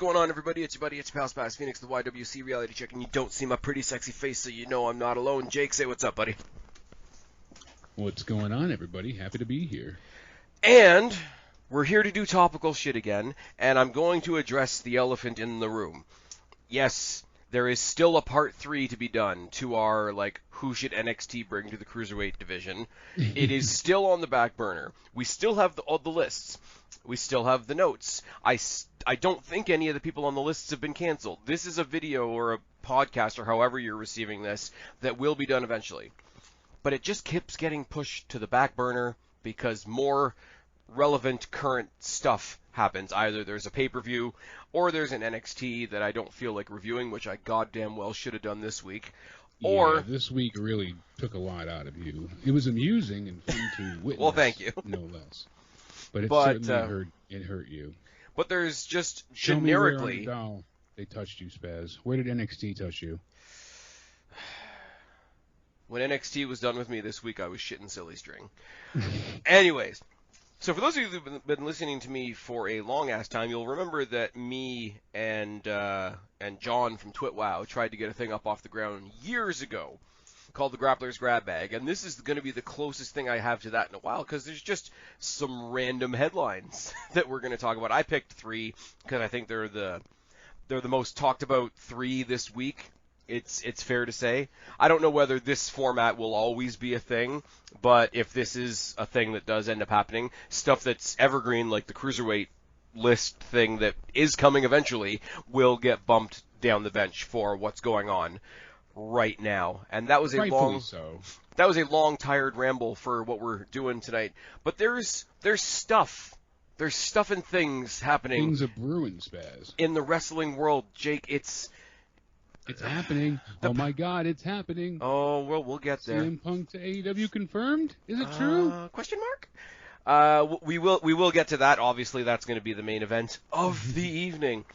going on, everybody? It's your buddy, it's your pal Spaz, Phoenix, the YWC reality check, and you don't see my pretty sexy face, so you know I'm not alone. Jake, say what's up, buddy. What's going on, everybody? Happy to be here. And we're here to do topical shit again, and I'm going to address the elephant in the room. Yes, there is still a part 3 to be done to our, who should NXT bring to the Cruiserweight division. It is still on the back burner. We still have all the lists. We still have the notes. I don't think any of the people on the lists have been canceled. This is a video or a podcast or however you're receiving this that will be done eventually. But it just keeps getting pushed to the back burner because more relevant current stuff happens. Either there's a pay-per-view or there's an NXT that I don't feel like reviewing, which I goddamn well should have done this week. Or this week really took a lot out of you. It was amusing and fun to witness. Well, thank you. No less. But it certainly hurt you. But there's just Show generically... me where on the doll they touched you, Spaz. Where did NXT touch you? When NXT was done with me this week, I was shitting silly string. Anyways, so for those of you who've been listening to me for a long-ass time, you'll remember that me and John from TwitWow tried to get a thing up off the ground years ago called the Grappler's Grab Bag, and this is going to be the closest thing I have to that in a while, because there's just some random headlines that we're going to talk about. I picked 3 because I think they're the most talked about 3 this week. It's fair to say. I don't know whether this format will always be a thing, but if this is a thing that does end up happening, stuff that's evergreen, like the Cruiserweight list thing that is coming eventually, will get bumped down the bench for what's going on right now. And that was a long, tired ramble for what we're doing tonight. But there's stuff. There's stuff and things happening. Things are brewing, Spaz. In the wrestling world, Jake. It's happening. Oh my God, it's happening. Oh, well, we'll get there. CM Punk to AEW confirmed? Is it true? Question mark? We will get to that. Obviously, that's going to be the main event of the evening.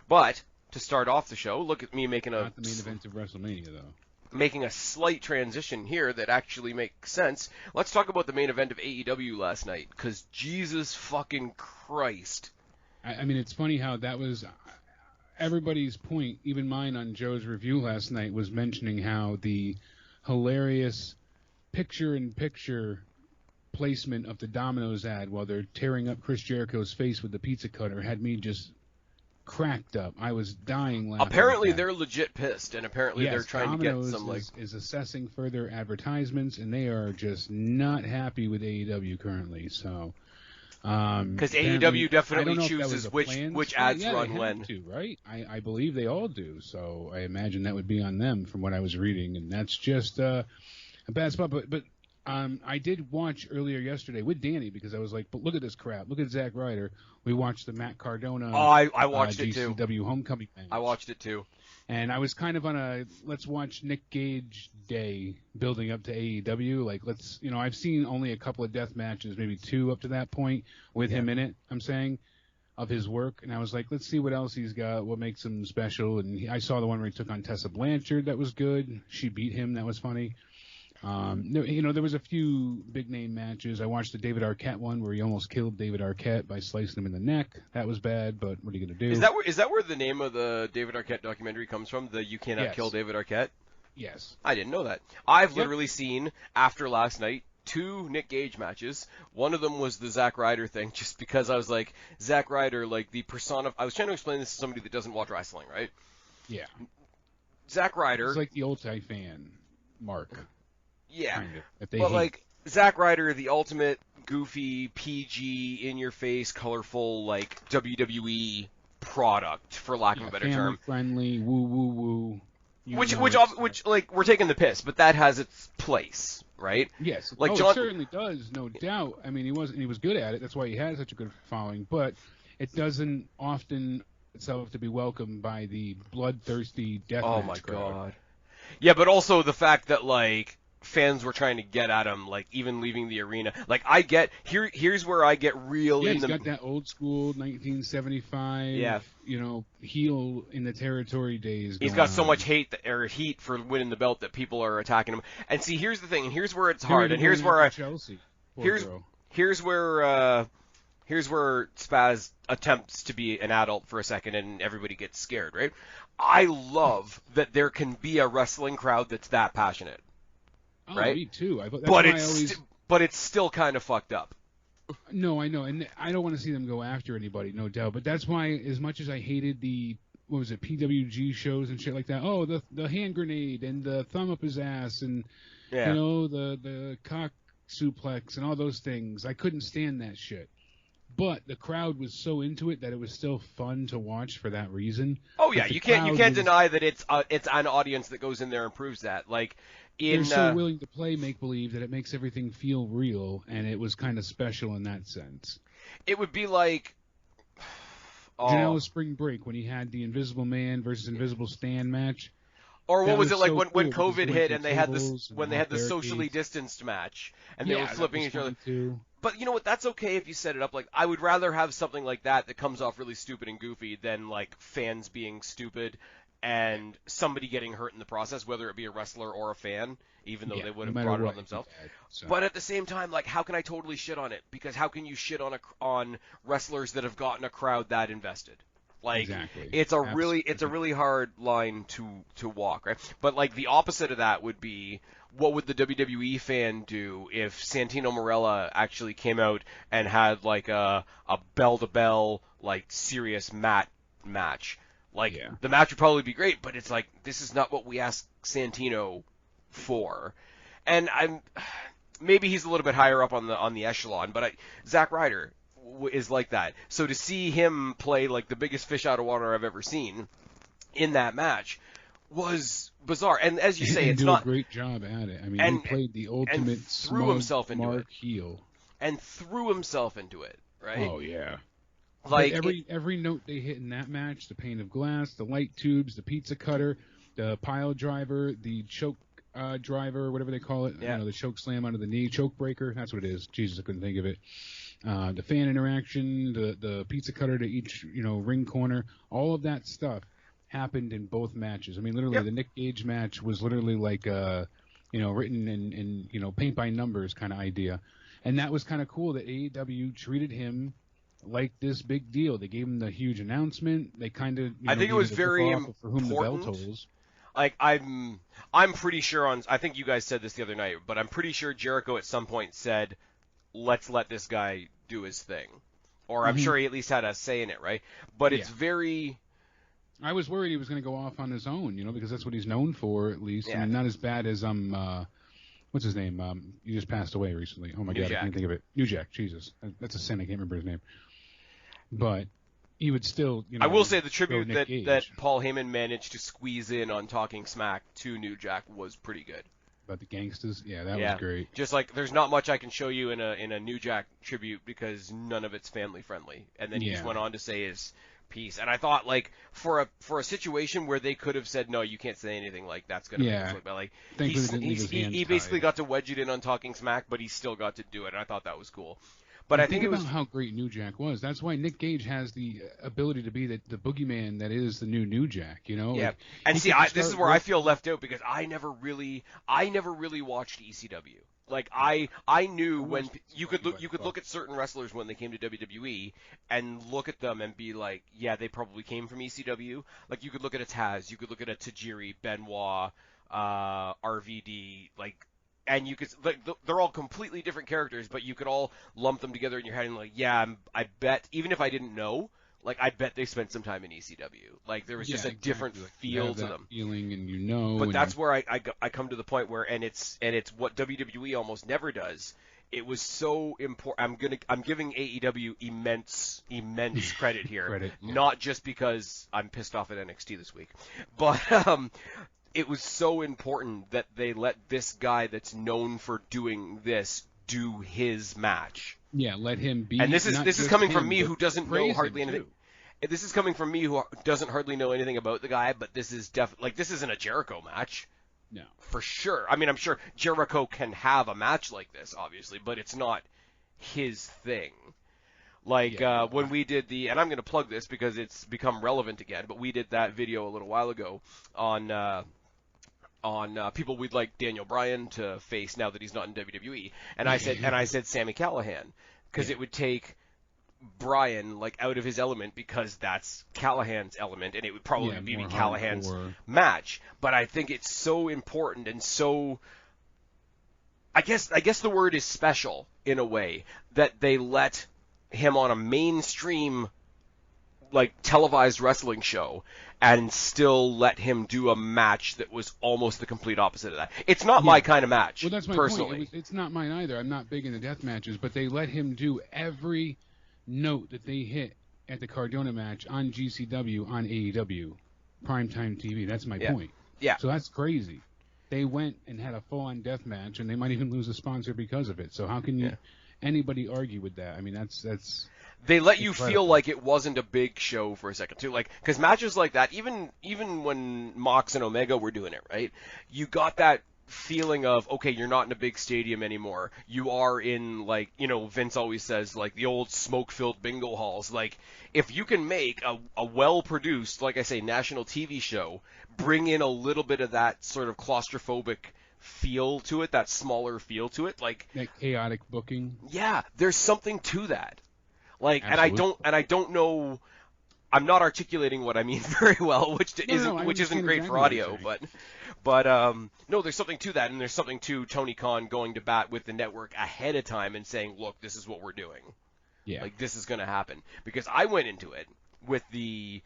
But to start off the show, look at me making not the main event of WrestleMania, though. Making a slight transition here that actually makes sense. Let's talk about the main event of AEW last night, because Jesus fucking Christ. I mean, it's funny how that was everybody's point, even mine on Joe's review last night, was mentioning how the hilarious picture-in-picture placement of the Domino's ad while they're tearing up Chris Jericho's face with the pizza cutter had me just cracked up. I was dying laughing. Apparently they're legit pissed, and apparently they're trying Domino's to get some is assessing further advertisements, and they are just not happy with AEW currently. So because AEW definitely chooses which ads run when. Right? I believe they all do. So I imagine that would be on them from what I was reading, and that's just a bad spot. But I did watch earlier yesterday with Danny because I was like, but look at this crap. Look at Zack Ryder. We watched the Matt Cardona I watched it too. GCW Homecoming match. I watched it too. And I was kind of on a let's watch Nick Gage day building up to AEW. Like, I've seen only a couple of death matches, maybe 2 up to that point with him in it, I'm saying, of his work. And I was like, let's see what else he's got, what makes him special. And I saw the one where he took on Tessa Blanchard. That was good. She beat him. That was funny. There was a few big name matches. I watched the David Arquette one where he almost killed David Arquette by slicing him in the neck. That was bad, but what are you going to do? Is that where the name of the David Arquette documentary comes from? The You Cannot Kill David Arquette? Yes. I didn't know that. I've literally seen, after last night, 2 Nick Gage matches. One of them was the Zack Ryder thing, just because I was like, Zack Ryder, like the persona. I was trying to explain this to somebody that doesn't watch wrestling, right? Yeah. Zack Ryder. It's like the ulti-fan mark. Yeah, kind of, but like Zack Ryder, the ultimate goofy, PG, in-your-face, colorful, like WWE product, for lack of a better term. Family-friendly, woo. Which, like, we're taking the piss, but that has its place, right? Yes, like it certainly does, no doubt. I mean, he was good at it. That's why he had such a good following. But it doesn't often itself to be welcomed by the bloodthirsty deathmatch crowd. Oh my God. Yeah, but also the fact that like fans were trying to get at him, like even leaving the arena. Like I get here's where I get real. Yeah, he's got that old school 1975. Heel in the territory days. He's got so much heat for winning the belt that people are attacking him. And see, here's the thing, and here's where it's hard, and here's where Chelsea. Here's where here's where Spaz attempts to be an adult for a second and everybody gets scared, right? I love that there can be a wrestling crowd that's that passionate, right? Me too. But it's still kind of fucked up. No, I know, and I don't want to see them go after anybody, no doubt. But that's why, as much as I hated the PWG shows and shit like that. Oh, the hand grenade and the thumb up his ass and the cock suplex and all those things. I couldn't stand that shit. But the crowd was so into it that it was still fun to watch for that reason. Oh yeah, you can't deny that it's an audience that goes in there and proves that. Like they're so willing to play make believe that it makes everything feel real, and it was kind of special in that sense. It would be like Janela's Spring Break when he had the Invisible Man versus Invisible Stan match. Or what was it like so when cool, COVID hit and they had the barricades. socially distanced match and they were flipping each other. Too. But you know what? That's okay if you set it up like. I would rather have something like that comes off really stupid and goofy than like fans being stupid and somebody getting hurt in the process, whether it be a wrestler or a fan, even though they would have brought it on themselves. But at the same time, like, how can I totally shit on it? Because how can you shit on wrestlers that have gotten a crowd that invested? Like, exactly. it's a really hard line to walk, right? But like the opposite of that would be, what would the WWE fan do if Santino Marella actually came out and had like a bell to bell like serious match? Like the match would probably be great, but it's like, this is not what we asked Santino for. And maybe he's a little bit higher up on the echelon, but Zack Ryder is like that. So to see him play like the biggest fish out of water I've ever seen in that match was bizarre. And as you say, it's not a great job at it. I mean, he played the ultimate smart heel and threw himself into it, right? Oh yeah. Like every note they hit in that match, the pane of glass, the light tubes, the pizza cutter, the pile driver, the choke driver, whatever they call it, the choke slam under the knee, choke breaker, that's what it is. Jesus, I couldn't think of it. The fan interaction, the pizza cutter to each ring corner, all of that stuff happened in both matches. I mean, literally, the Nick Gage match was literally like written in paint by numbers kind of idea, and that was kind of cool that AEW treated him like this big deal. They gave him the huge announcement. They kind of I think it was very important for whom the bell tolls. Like I'm pretty sure I think you guys said this the other night, but I'm pretty sure Jericho at some point said, let's let this guy do his thing. Or I'm sure he at least had a say in it, right? But it's very... I was worried he was going to go off on his own, because that's what he's known for, at least. I mean, not as bad as, what's his name? He just passed away recently. Oh, my God, I can't think of it. New Jack, Jesus. That's a sin. I can't remember his name. But he would still, I will say the tribute that Paul Heyman managed to squeeze in on Talking Smack to New Jack was pretty good. About the gangsters? Yeah, that was great. Just like, there's not much I can show you in a New Jack tribute because none of it's family friendly. And then he just went on to say his piece. And I thought, like, for a situation where they could have said, no, you can't say anything, like, that's going to make us look bad. Like, he basically got to wedge it in on Talking Smack, but he still got to do it. And I thought that was cool. But I think about how great New Jack was. That's why Nick Gage has the ability to be the boogeyman that is the New Jack, Yeah. Like, and see, this is where I feel left out because I never really watched ECW. Like I knew when you could look at certain wrestlers when they came to WWE and look at them and be like, yeah, they probably came from ECW. Like you could look at a Taz, you could look at a Tajiri, Benoit, RVD, like. And you could, like, they're all completely different characters, but you could all lump them together in your head and like, yeah, I bet, even if I didn't know, like, I bet they spent some time in ECW. Like, there was just a different feel to them. Feeling and But that's where I come to the point where, and it's what WWE almost never does. It was so important. I'm giving AEW immense credit here, not just because I'm pissed off at NXT this week, but it was so important that they let this guy that's known for doing this do his match. Yeah, let him be. And this is coming from me who doesn't know hardly anything. This is coming from me who doesn't hardly know anything about the guy, but this is definitely, like, this isn't a Jericho match. No. For sure. I mean, I'm sure Jericho can have a match like this, obviously, but it's not his thing. Like, when we did and I'm going to plug this because it's become relevant again, but we did that video a little while ago on people we'd like Daniel Bryan to face now that he's not in WWE. And I said Sami Callihan, because it would take Bryan like out of his element because that's Callahan's element, and it would probably be more Callahan's hardcore match. But I think it's so important and so, I guess the word is special in a way, that they let him on a mainstream like televised wrestling show and still let him do a match that was almost the complete opposite of that. It's not my kind of match. Well, that's my personally. point. It's not mine either. I'm not big into death matches, but they let him do every note that they hit at the Cardona match on GCW on AEW primetime TV. That's my point. Yeah. So that's crazy. They went and had a full-on death match, and they might even lose a sponsor because of it. So how can anybody argue with that? I mean, that's they let you incredible. feel like it wasn't a big show for a second too, like, because matches like that, even when Mox and Omega were doing it, right? You got that feeling of, okay, you're not in a big stadium anymore. You are in, like, Vince always says, like, the old smoke-filled bingo halls. Like, if you can make a well-produced, like I say, national TV show, bring in a little bit of that sort of claustrophobic feel to it, that smaller feel to it, like that chaotic booking. Yeah, there's something to that. Like, Absolutely. and I don't know. I'm not articulating what I mean very well, which isn't great for audio, but no, there's something to that, and there's something to Tony Khan going to bat with the network ahead of time and saying, look, this is what we're doing. Yeah. Like, this is going to happen. Because I went into it with the,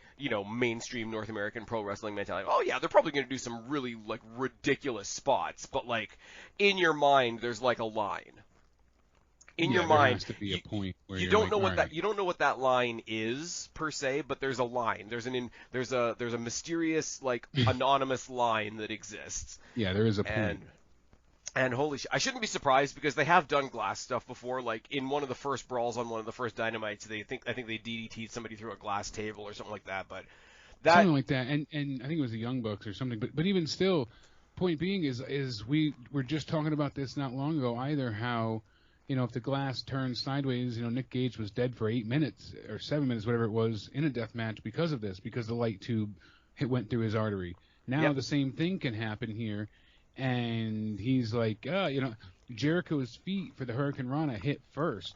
mainstream North American pro wrestling mentality. Oh yeah, they're probably going to do some really, like, ridiculous spots, but, like, in your mind, there's like a line. In your mind, there has to be a point where you you're don't like, know what all right. you don't know what that line is per se, but there's a line. There's a mysterious, like, anonymous line that exists. Yeah, there is a point. And holy shit, I shouldn't be surprised because they have done glass stuff before. Like in one of the first brawls on one of the first Dynamites, I think they DDT'd somebody through a glass table or something like that. But something like that, and I think it was the Young Bucks or something. But even still, point being is we were just talking about this not long ago either. How if the glass turns sideways, Nick Gage was dead for 8 minutes or 7 minutes, whatever it was, in a death match because of this, because the light tube went through his artery. Now the same thing can happen here, and he's like, Jericho's feet for the Hurricane Rana hit first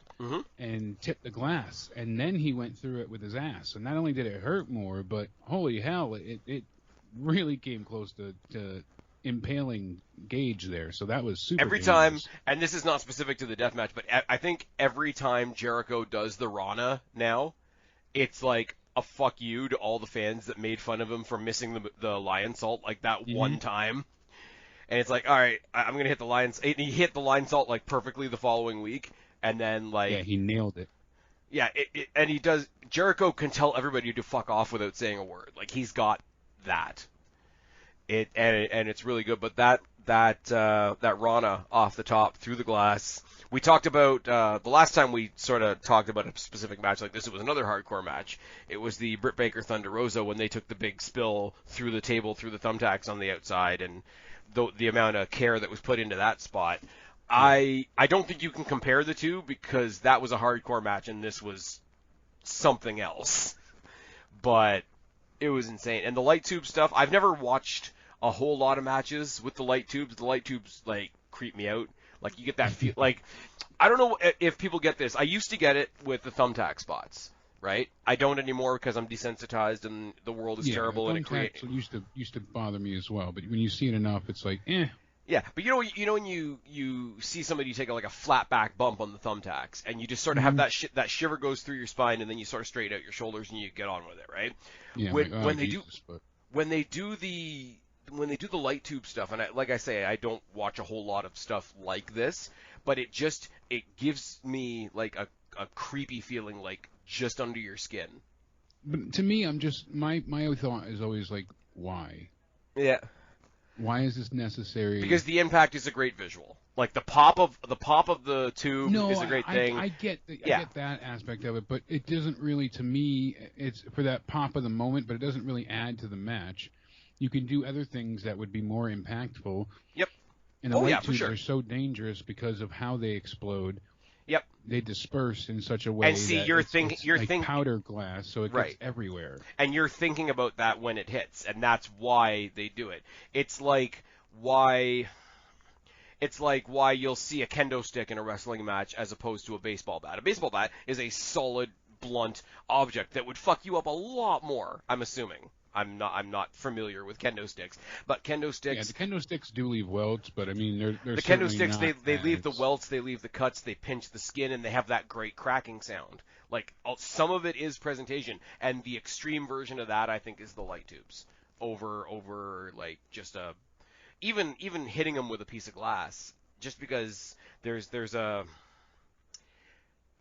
and tipped the glass, and then he went through it with his ass. So not only did it hurt more, but holy hell, it really came close to impaling Gage there. So that was super every dangerous. time, and this is not specific to the deathmatch, but I think every time Jericho does the Rana now, it's like a fuck you to all the fans that made fun of him for missing the lion salt like that one time. And it's like, all right, I'm going to hit the lion salt. He hit the lion salt like perfectly the following week, and then like... Yeah, he nailed it. Yeah, and he does... Jericho can tell everybody to fuck off without saying a word. Like, he's got that. And it's really good, but that Rana off the top through the glass. We talked about the last time we sort of talked about a specific match like this. It was another hardcore match. It was the Britt Baker Thunder Rosa when they took the big spill through the table, through the thumbtacks on the outside, and the amount of care that was put into that spot. I don't think you can compare the two because that was a hardcore match and this was something else. But it was insane. And the light tube stuff, I've never watched a whole lot of matches with the light tubes. The light tubes, like, creep me out. Like, you get that feel, like, I don't know if people get this. I used to get it with the thumbtack spots, right? I don't anymore because I'm desensitized and the world is terrible and it creates... used to bother me as well, but when you see it enough, it's like, eh. Yeah, but when you see somebody take like a flat back bump on the thumbtacks and you just sort of have that shiver goes through your spine and then you sort of straighten out your shoulders and you get on with it, right? Yeah. When they do the light tube stuff, and like I say, I don't watch a whole lot of stuff like this, but it gives me like a creepy feeling, like just under your skin. But to me, I'm just my thought is always like, why? Yeah. Why is this necessary? Because the impact is a great visual. Like the pop of the tube is a great thing. I get that aspect of it, but it doesn't really, to me, it's for that pop of the moment, but it doesn't really add to the match. You can do other things that would be more impactful. Yep. And the light tubes are so dangerous because of how they explode. Yep. They disperse in such a way and see, that you're it's thinking powder glass, so it gets everywhere. And you're thinking about that when it hits, and that's why they do it. It's like why you'll see a kendo stick in a wrestling match as opposed to a baseball bat. A baseball bat is a solid blunt object that would fuck you up a lot more, I'm assuming. I'm not familiar with kendo sticks, but kendo sticks. Yeah, the kendo sticks do leave welts, but I mean, they're the kendo sticks, they leave the welts, they leave the cuts, they pinch the skin, and they have that great cracking sound. Like, some of it is presentation, and the extreme version of that, I think, is the light tubes over like just a even hitting them with a piece of glass, just because there's a.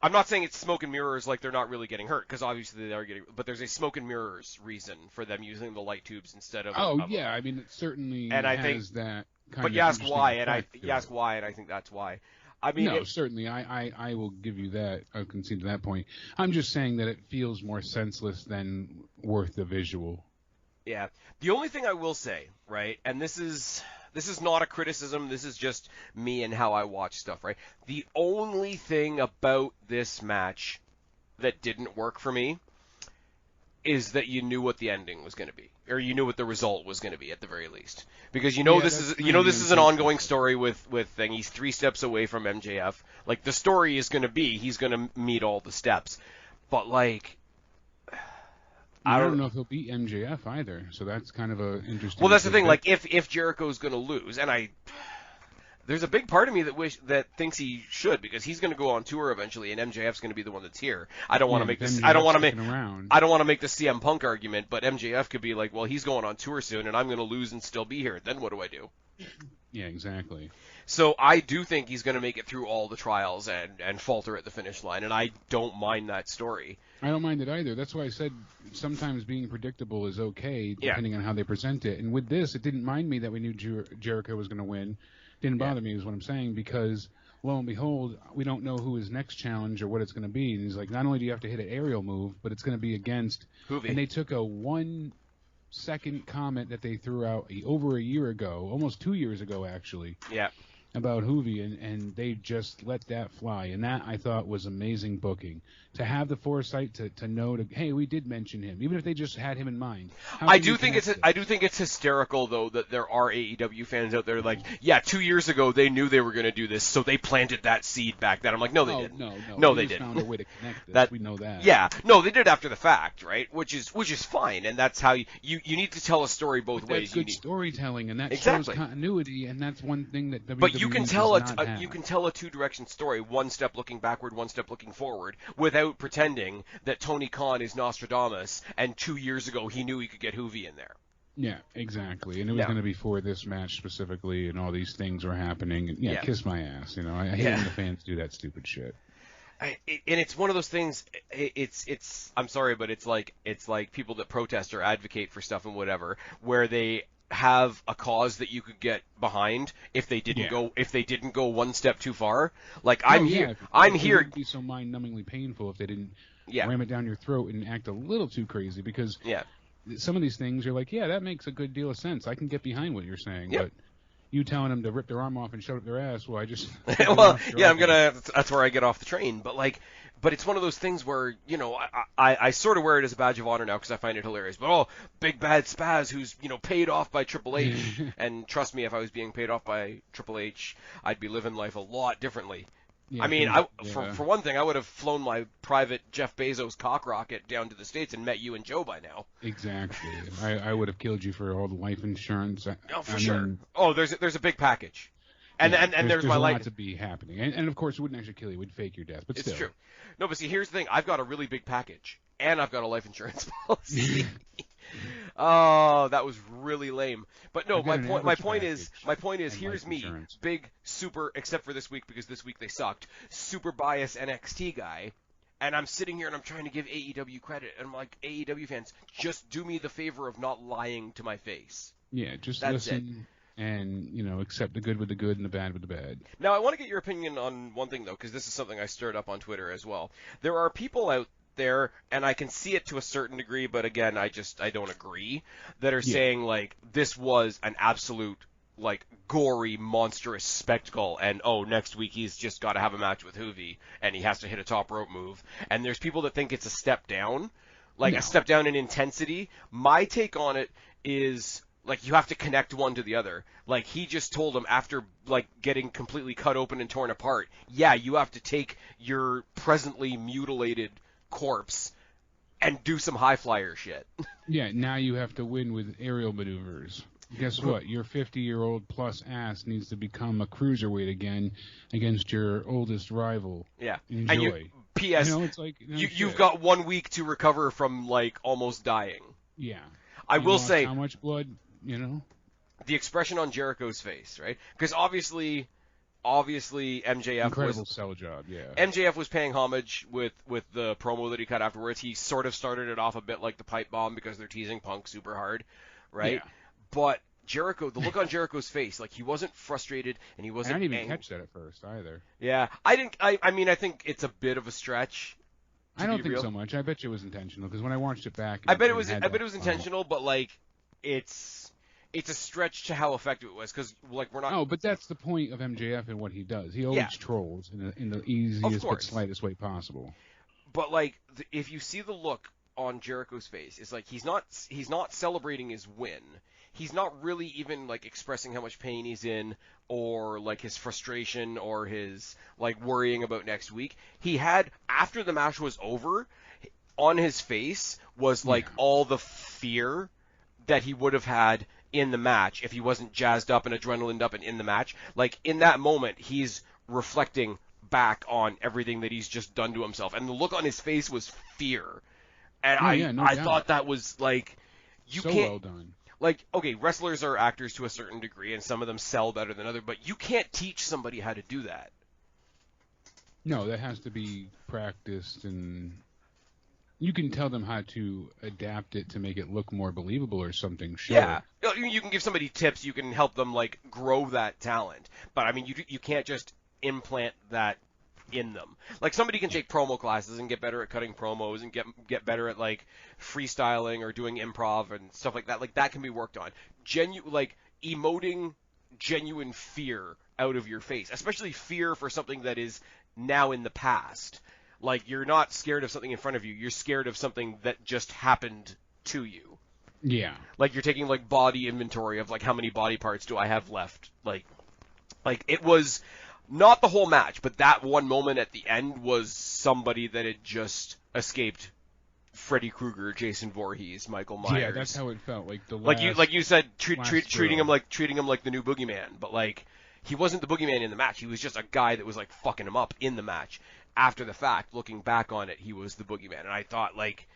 I'm not saying it's smoke and mirrors, like they're not really getting hurt, because obviously they are getting, but there's a smoke and mirrors reason for them using the light tubes instead of. Yeah, I mean, it certainly and I has think, that kind but of. you ask why, and I think that's why. I mean, no, certainly, I will give you that. I'll concede to that point. I'm just saying that it feels more senseless than worth the visual. Yeah. The only thing I will say, right, and this is not a criticism, this is just me and how I watch stuff, right? The only thing about this match that didn't work for me is that you knew what the ending was going to be, or you knew what the result was going to be at the very least, because this is an ongoing story with thing. He's 3 steps away from MJF. Like, the story is going to be he's going to meet all the steps, but like. I don't know if he'll beat MJF either, so that's kind of a interesting. Well, that's the thing. Like, if Jericho's going to lose, and there's a big part of me that thinks he should, because he's going to go on tour eventually, and MJF's going to be the one that's here. I don't want to make this. I don't want to make the CM Punk argument, but MJF could be like, well, he's going on tour soon, and I'm going to lose and still be here. Then what do I do? Yeah, exactly. So I do think he's going to make it through all the trials and falter at the finish line, and I don't mind that story. I don't mind it either. That's why I said sometimes being predictable is okay, depending on how they present it. And with this, it didn't mind me that we knew Jericho was going to win. Didn't bother me, is what I'm saying, because lo and behold, we don't know who his next challenge or what it's going to be. And he's like, not only do you have to hit an aerial move, but it's going to be against. Hoovy. And they took a 1-second comment that they threw out over a year ago, almost 2 years ago, actually. Yeah. About Hoovy, and they just let that fly, and that I thought was amazing booking. To have the foresight to know hey, we did mention him, even if they just had him in mind. I do think it's hysterical though that there are AEW fans out there like, yeah, 2 years ago they knew they were going to do this, so they planted that seed back then. I'm like, no, they didn't. No, they didn't. Found a way to connect this. We know that. Yeah, no, they did after the fact, right? Which is fine, and that's how you need to tell a story both ways. That's good storytelling, and that exactly. shows continuity, and that's one thing that WWE But you can tell you can tell a two-direction story, one step looking backward, one step looking forward, without pretending that Tony Khan is Nostradamus and 2 years ago he knew he could get Hoovy in there. Yeah, exactly. And it was going to be for this match specifically, and all these things were happening. And kiss my ass. I hate when the fans do that stupid shit. And it's one of those things. It's I'm sorry, but it's like people that protest or advocate for stuff and whatever, where they have a cause that you could get behind if they didn't go one step too far. Like I'm here. It would be so mind-numbingly painful if they didn't ram it down your throat and act a little too crazy, because some of these things you're like, that makes a good deal of sense. I can get behind what you're saying, but you telling them to rip their arm off and shove up their ass, well, I just that's where I get off the train. But it's one of those things where, I sort of wear it as a badge of honor now because I find it hilarious. But, big bad Spaz who's, paid off by Triple H. And trust me, if I was being paid off by Triple H, I'd be living life a lot differently. Yeah, I mean, for one thing, I would have flown my private Jeff Bezos cock rocket down to the States and met you and Joe by now. Exactly. I would have killed you for all the life insurance. For sure. There's a big package. And there's my life. A lot to be happening. And of course, it wouldn't actually kill you. We'd fake your death. But still. It's true. No, but see, here's the thing. I've got a really big package. And I've got a life insurance policy. Oh, that was really lame. But no, my point is, here's me, big, super, except for this week because this week they sucked, super biased NXT guy, and I'm sitting here and I'm trying to give AEW credit, and I'm like, AEW fans, just do me the favor of not lying to my face. Yeah, just listen and, accept the good with the good and the bad with the bad. Now, I want to get your opinion on one thing, though, because this is something I stirred up on Twitter as well. There are people out there, and I can see it to a certain degree, but again, I don't agree, that are saying, like, this was an absolute, like, gory, monstrous spectacle, and, next week he's just got to have a match with Hoovy, and he has to hit a top rope move. And there's people that think it's a step down, a step down in intensity. My take on it is, like, you have to connect one to the other. Like, he just told him after, like, getting completely cut open and torn apart, you have to take your presently mutilated corpse and do some high flyer shit. Yeah, now you have to win with aerial maneuvers. Guess what? Your 50-year-old plus ass needs to become a cruiserweight again against your oldest rival. Yeah. Enjoy. And P.S. It's like, you've got 1 week to recover from, like, almost dying. Yeah. I will say... How much blood, The expression on Jericho's face, right? Because obviously MJF incredible sell job, yeah. MJF was paying homage with the promo that he cut afterwards. He sort of started it off a bit like the pipe bomb because they're teasing Punk super hard, right? Yeah. But Jericho, the look on Jericho's face, like he wasn't frustrated and he wasn't. I didn't even catch that at first either. Yeah, I didn't. I mean, I think it's a bit of a stretch. I don't think so much. I bet you it was intentional because when I watched it back, I bet it was intentional, but like it's a stretch to how effective it was because like we're not. Oh, but that's the point of MJF and what he does. He always trolls in the easiest but slightest way possible. But like if you see the look on Jericho's face, it's like he's not celebrating his win. He's not really even like expressing how much pain he's in or like his frustration or his like worrying about next week. He had, after the match was over, on his face was like all the fear that he would have had in the match if he wasn't jazzed up and adrenalined up and in the match. Like in that moment, he's reflecting back on everything that he's just done to himself. And the look on his face was fear. And I thought that was like, you so can't, well done. Like, okay, wrestlers are actors to a certain degree, and some of them sell better than others, but you can't teach somebody how to do that. No, that has to be practiced, and you can tell them how to adapt it to make it look more believable or something, sure. Yeah, you can give somebody tips, you can help them, like, grow that talent, but, I mean, you can't just implant that in them. Like, somebody can take promo classes and get better at cutting promos and get better at like freestyling or doing improv and stuff like that. Like that can be worked on. Emoting genuine fear out of your face, especially fear for something that is now in the past. Like you're not scared of something in front of you, you're scared of something that just happened to you. Yeah. Like you're taking like body inventory of like how many body parts do I have left. Like it was not the whole match, but that one moment at the end was somebody that had just escaped Freddy Krueger, Jason Voorhees, Michael Myers. Yeah, that's how it felt. Like the like you said, treating him like the new boogeyman, but like he wasn't the boogeyman in the match. He was just a guy that was like fucking him up in the match. After the fact, looking back on it, he was the boogeyman, and I thought like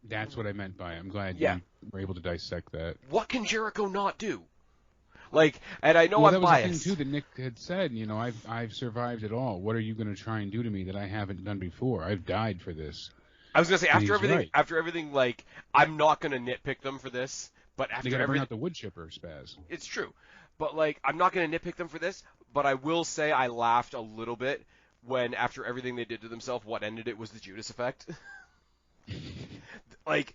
that's what I meant by it. I'm glad you were able to dissect that. What can Jericho not do? Like, and I know that I'm biased. was the thing, too, that Nick had said, I've survived it all. What are you going to try and do to me that I haven't done before? I've died for this. I was going to say, after everything, like, I'm not going to nitpick them for this, but after they gotta bring out the wood chipper, Spaz. It's true. But, like, I'm not going to nitpick them for this, but I will say I laughed a little bit when, after everything they did to themselves, what ended it was the Judas effect. Like,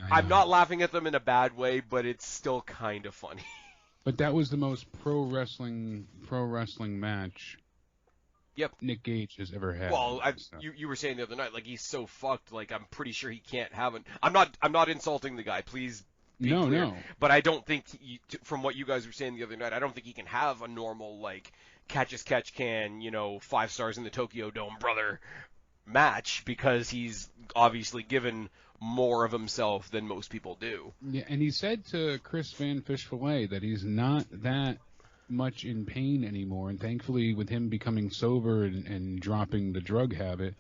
I'm not laughing at them in a bad way, but it's still kind of funny. But that was the most pro wrestling match. Yep. Nick Gage has ever had. Well, you were saying the other night, like he's so fucked. Like I'm pretty sure he can't have an. I'm not insulting the guy. Please be clear. No. But I don't think from what you guys were saying the other night, I don't think he can have a normal like catch as catch can 5 stars in the Tokyo Dome brother match because he's obviously given more of himself than most people do. Yeah, and he said to Chris Van Fish-Fillet that he's not that much in pain anymore, and thankfully with him becoming sober and dropping the drug habit,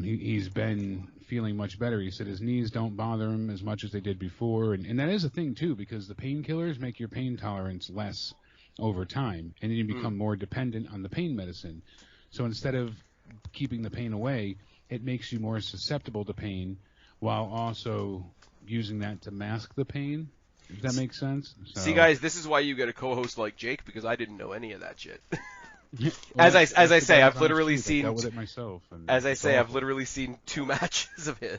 he's been feeling much better. He said his knees don't bother him as much as they did before, and that is a thing too, because the painkillers make your pain tolerance less over time, and then you become more dependent on the pain medicine. So instead of keeping the pain away, it makes you more susceptible to pain while also using that to mask the pain, if that makes sense. So. See, guys, this is why you get a co-host like Jake, because I didn't know any of that shit. As I say, I've literally seen. I dealt with it myself. I've literally seen 2 matches of his.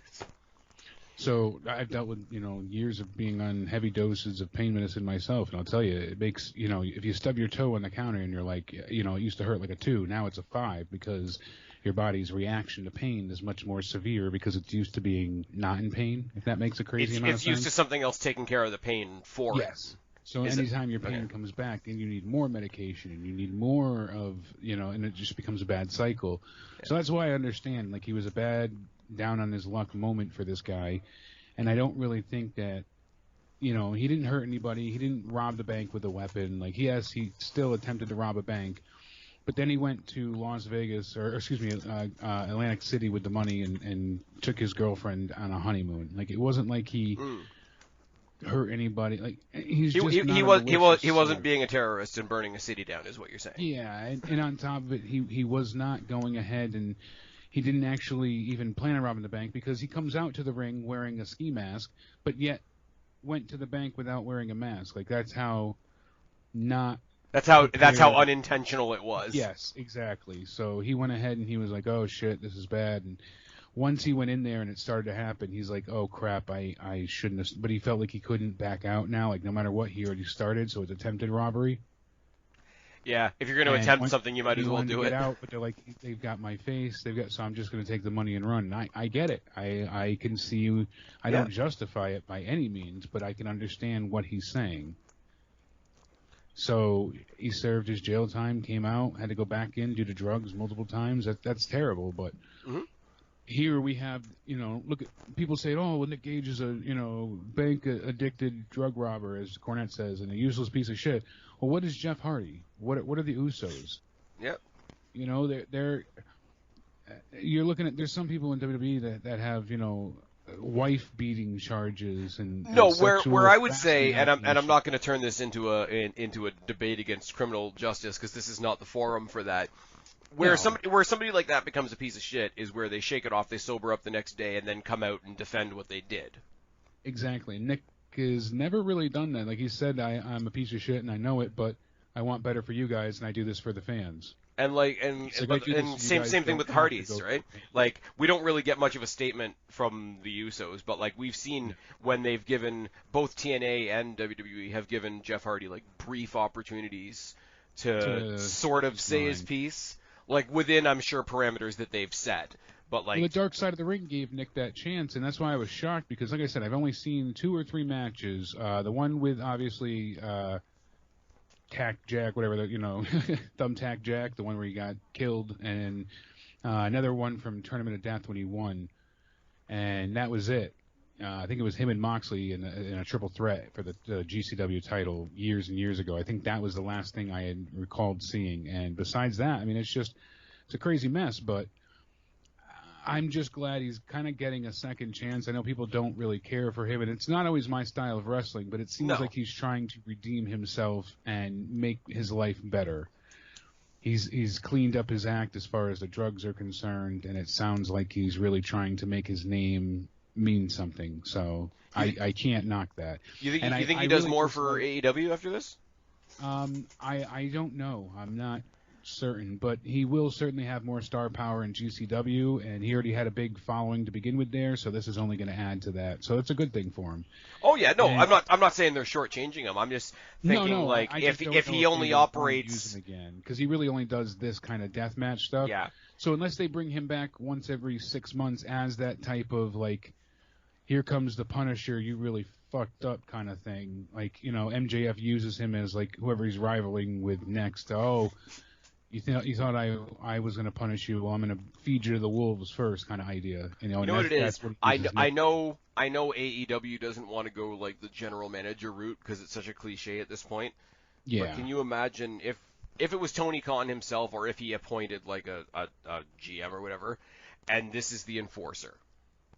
So I've dealt with years of being on heavy doses of pain medicine myself, and I'll tell you, it makes if you stub your toe on the counter and you're like it used to hurt like a 2, now it's a 5 because your body's reaction to pain is much more severe because it's used to being not in pain, if that makes a crazy amount of sense. It's used to something else taking care of the pain for it. Yes. So anytime your pain comes back, then you need more medication and you need more of, and it just becomes a bad cycle. Yeah. So that's why I understand, like he was a bad down on his luck moment for this guy, and I don't really think that, he didn't hurt anybody. He didn't rob the bank with a weapon. Like, yes, he still attempted to rob a bank, but then he went to Las Vegas, or excuse me, Atlantic City with the money and took his girlfriend on a honeymoon. Like, it wasn't like he hurt anybody. Like, he wasn't being a terrorist and burning a city down, is what you're saying. Yeah, and on top of it, he was not going ahead, and he didn't actually even plan on robbing the bank, because he comes out to the ring wearing a ski mask, but yet went to the bank without wearing a mask. Like, that's how unintentional it was. Yes, exactly. So he went ahead and he was like, oh shit, this is bad. And once he went in there and it started to happen, he's like, oh crap, I shouldn't have. But he felt like he couldn't back out now. Like, no matter what, he already started, so it's attempted robbery. Yeah, if you're going to attempt something, you might as well do it. Out, but they're like, they've got my face. So I'm just going to take the money and run. And I get it. I can see you. I don't justify it by any means, but I can understand what he's saying. So he served his jail time, came out, had to go back in due to drugs multiple times. That's terrible. But here we have, look at people say, oh, well, Nick Gage is a, bank addicted drug robber, as Cornette says, and a useless piece of shit. Well, what is Jeff Hardy? What are the Usos? Yep. They're you're looking at, there's some people in WWE that have, wife beating charges and where I would say, and I'm not going to turn this into a debate against criminal justice, because this is not the forum for that. Where somebody like that becomes a piece of shit is where they shake it off, they sober up the next day, and then come out and defend what they did. Exactly. Nick has never really done that. Like he said, I'm a piece of shit and I know it, but I want better for you guys, and I do this for the fans. And same thing with Hardys, right? Like, we don't really get much of a statement from the Usos, but like we've seen when they've given, both TNA and WWE have given Jeff Hardy like brief opportunities to sort of say his piece, like within, I'm sure, parameters that they've set. But like, the Dark Side of the Ring gave Nick that chance, and that's why I was shocked, because like I said, I've only seen 2 or 3 matches. The one with obviously Tack Jack, whatever, Thumbtack Jack, the one where he got killed, and another one from Tournament of Death when he won, and that was it. I think it was him and Moxley in a triple threat for the GCW title years and years ago. I think that was the last thing I had recalled seeing, and besides that, I mean, it's a crazy mess, but I'm just glad he's kind of getting a second chance. I know people don't really care for him, and it's not always my style of wrestling, but it seems like he's trying to redeem himself and make his life better. He's cleaned up his act as far as the drugs are concerned, and it sounds like he's really trying to make his name mean something. So I can't knock that. You think he does really more for AEW after this? I don't know. I'm not certain, but he will certainly have more star power in GCW, and he already had a big following to begin with there, so this is only going to add to that. So it's a good thing for him. Oh yeah, no, and I'm not saying they're shortchanging him. I'm just thinking if he only operates again, because he really only does this kind of deathmatch stuff. Yeah. So unless they bring him back once every 6 months as that type of like, here comes the Punisher, you really fucked up kind of thing. Like, MJF uses him as like whoever he's rivaling with next. Oh, you thought I was going to punish you? Well, I'm going to feed you to the wolves first, kind of idea. You know what it is? I know AEW doesn't want to go like the general manager route because it's such a cliche at this point. Yeah. But can you imagine if it was Tony Khan himself, or if he appointed like a GM or whatever, and this is the enforcer?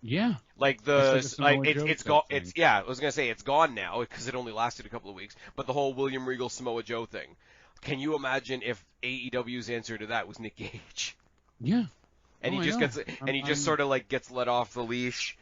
Yeah. Like it's gone. I was gonna say it's gone now because it only lasted a couple of weeks. But the whole William Regal Samoa Joe thing. Can you imagine if AEW's answer to that was Nick Gage? Yeah. And he just sort of like gets let off the leash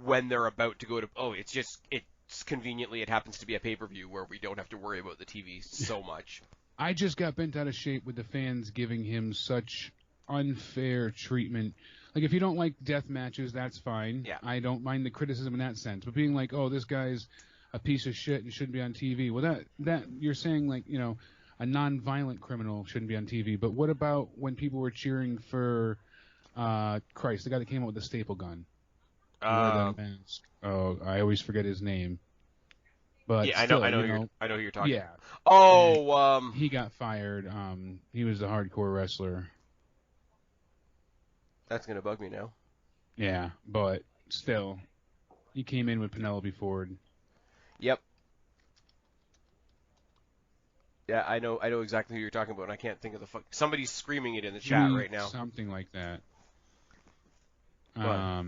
when they're about to go to. Oh, it's conveniently it happens to be a pay-per-view where we don't have to worry about the TV so much. I just got bent out of shape with the fans giving him such unfair treatment. Like, if you don't like death matches, that's fine. Yeah. I don't mind the criticism in that sense. But being like, oh, this guy's a piece of shit and shouldn't be on TV. Well, that you're saying, like, a non-violent criminal shouldn't be on TV. But what about when people were cheering for, the guy that came out with the staple gun? Oh, I always forget his name. But yeah, still, I know who you're talking. Yeah. Oh, he got fired. He was a hardcore wrestler. That's gonna bug me now. Yeah, but still, he came in with Penelope Ford. Yep. Yeah, I know exactly who you're talking about, and I can't think of the fuck. Somebody's screaming it in the chat right now. Something like that. What?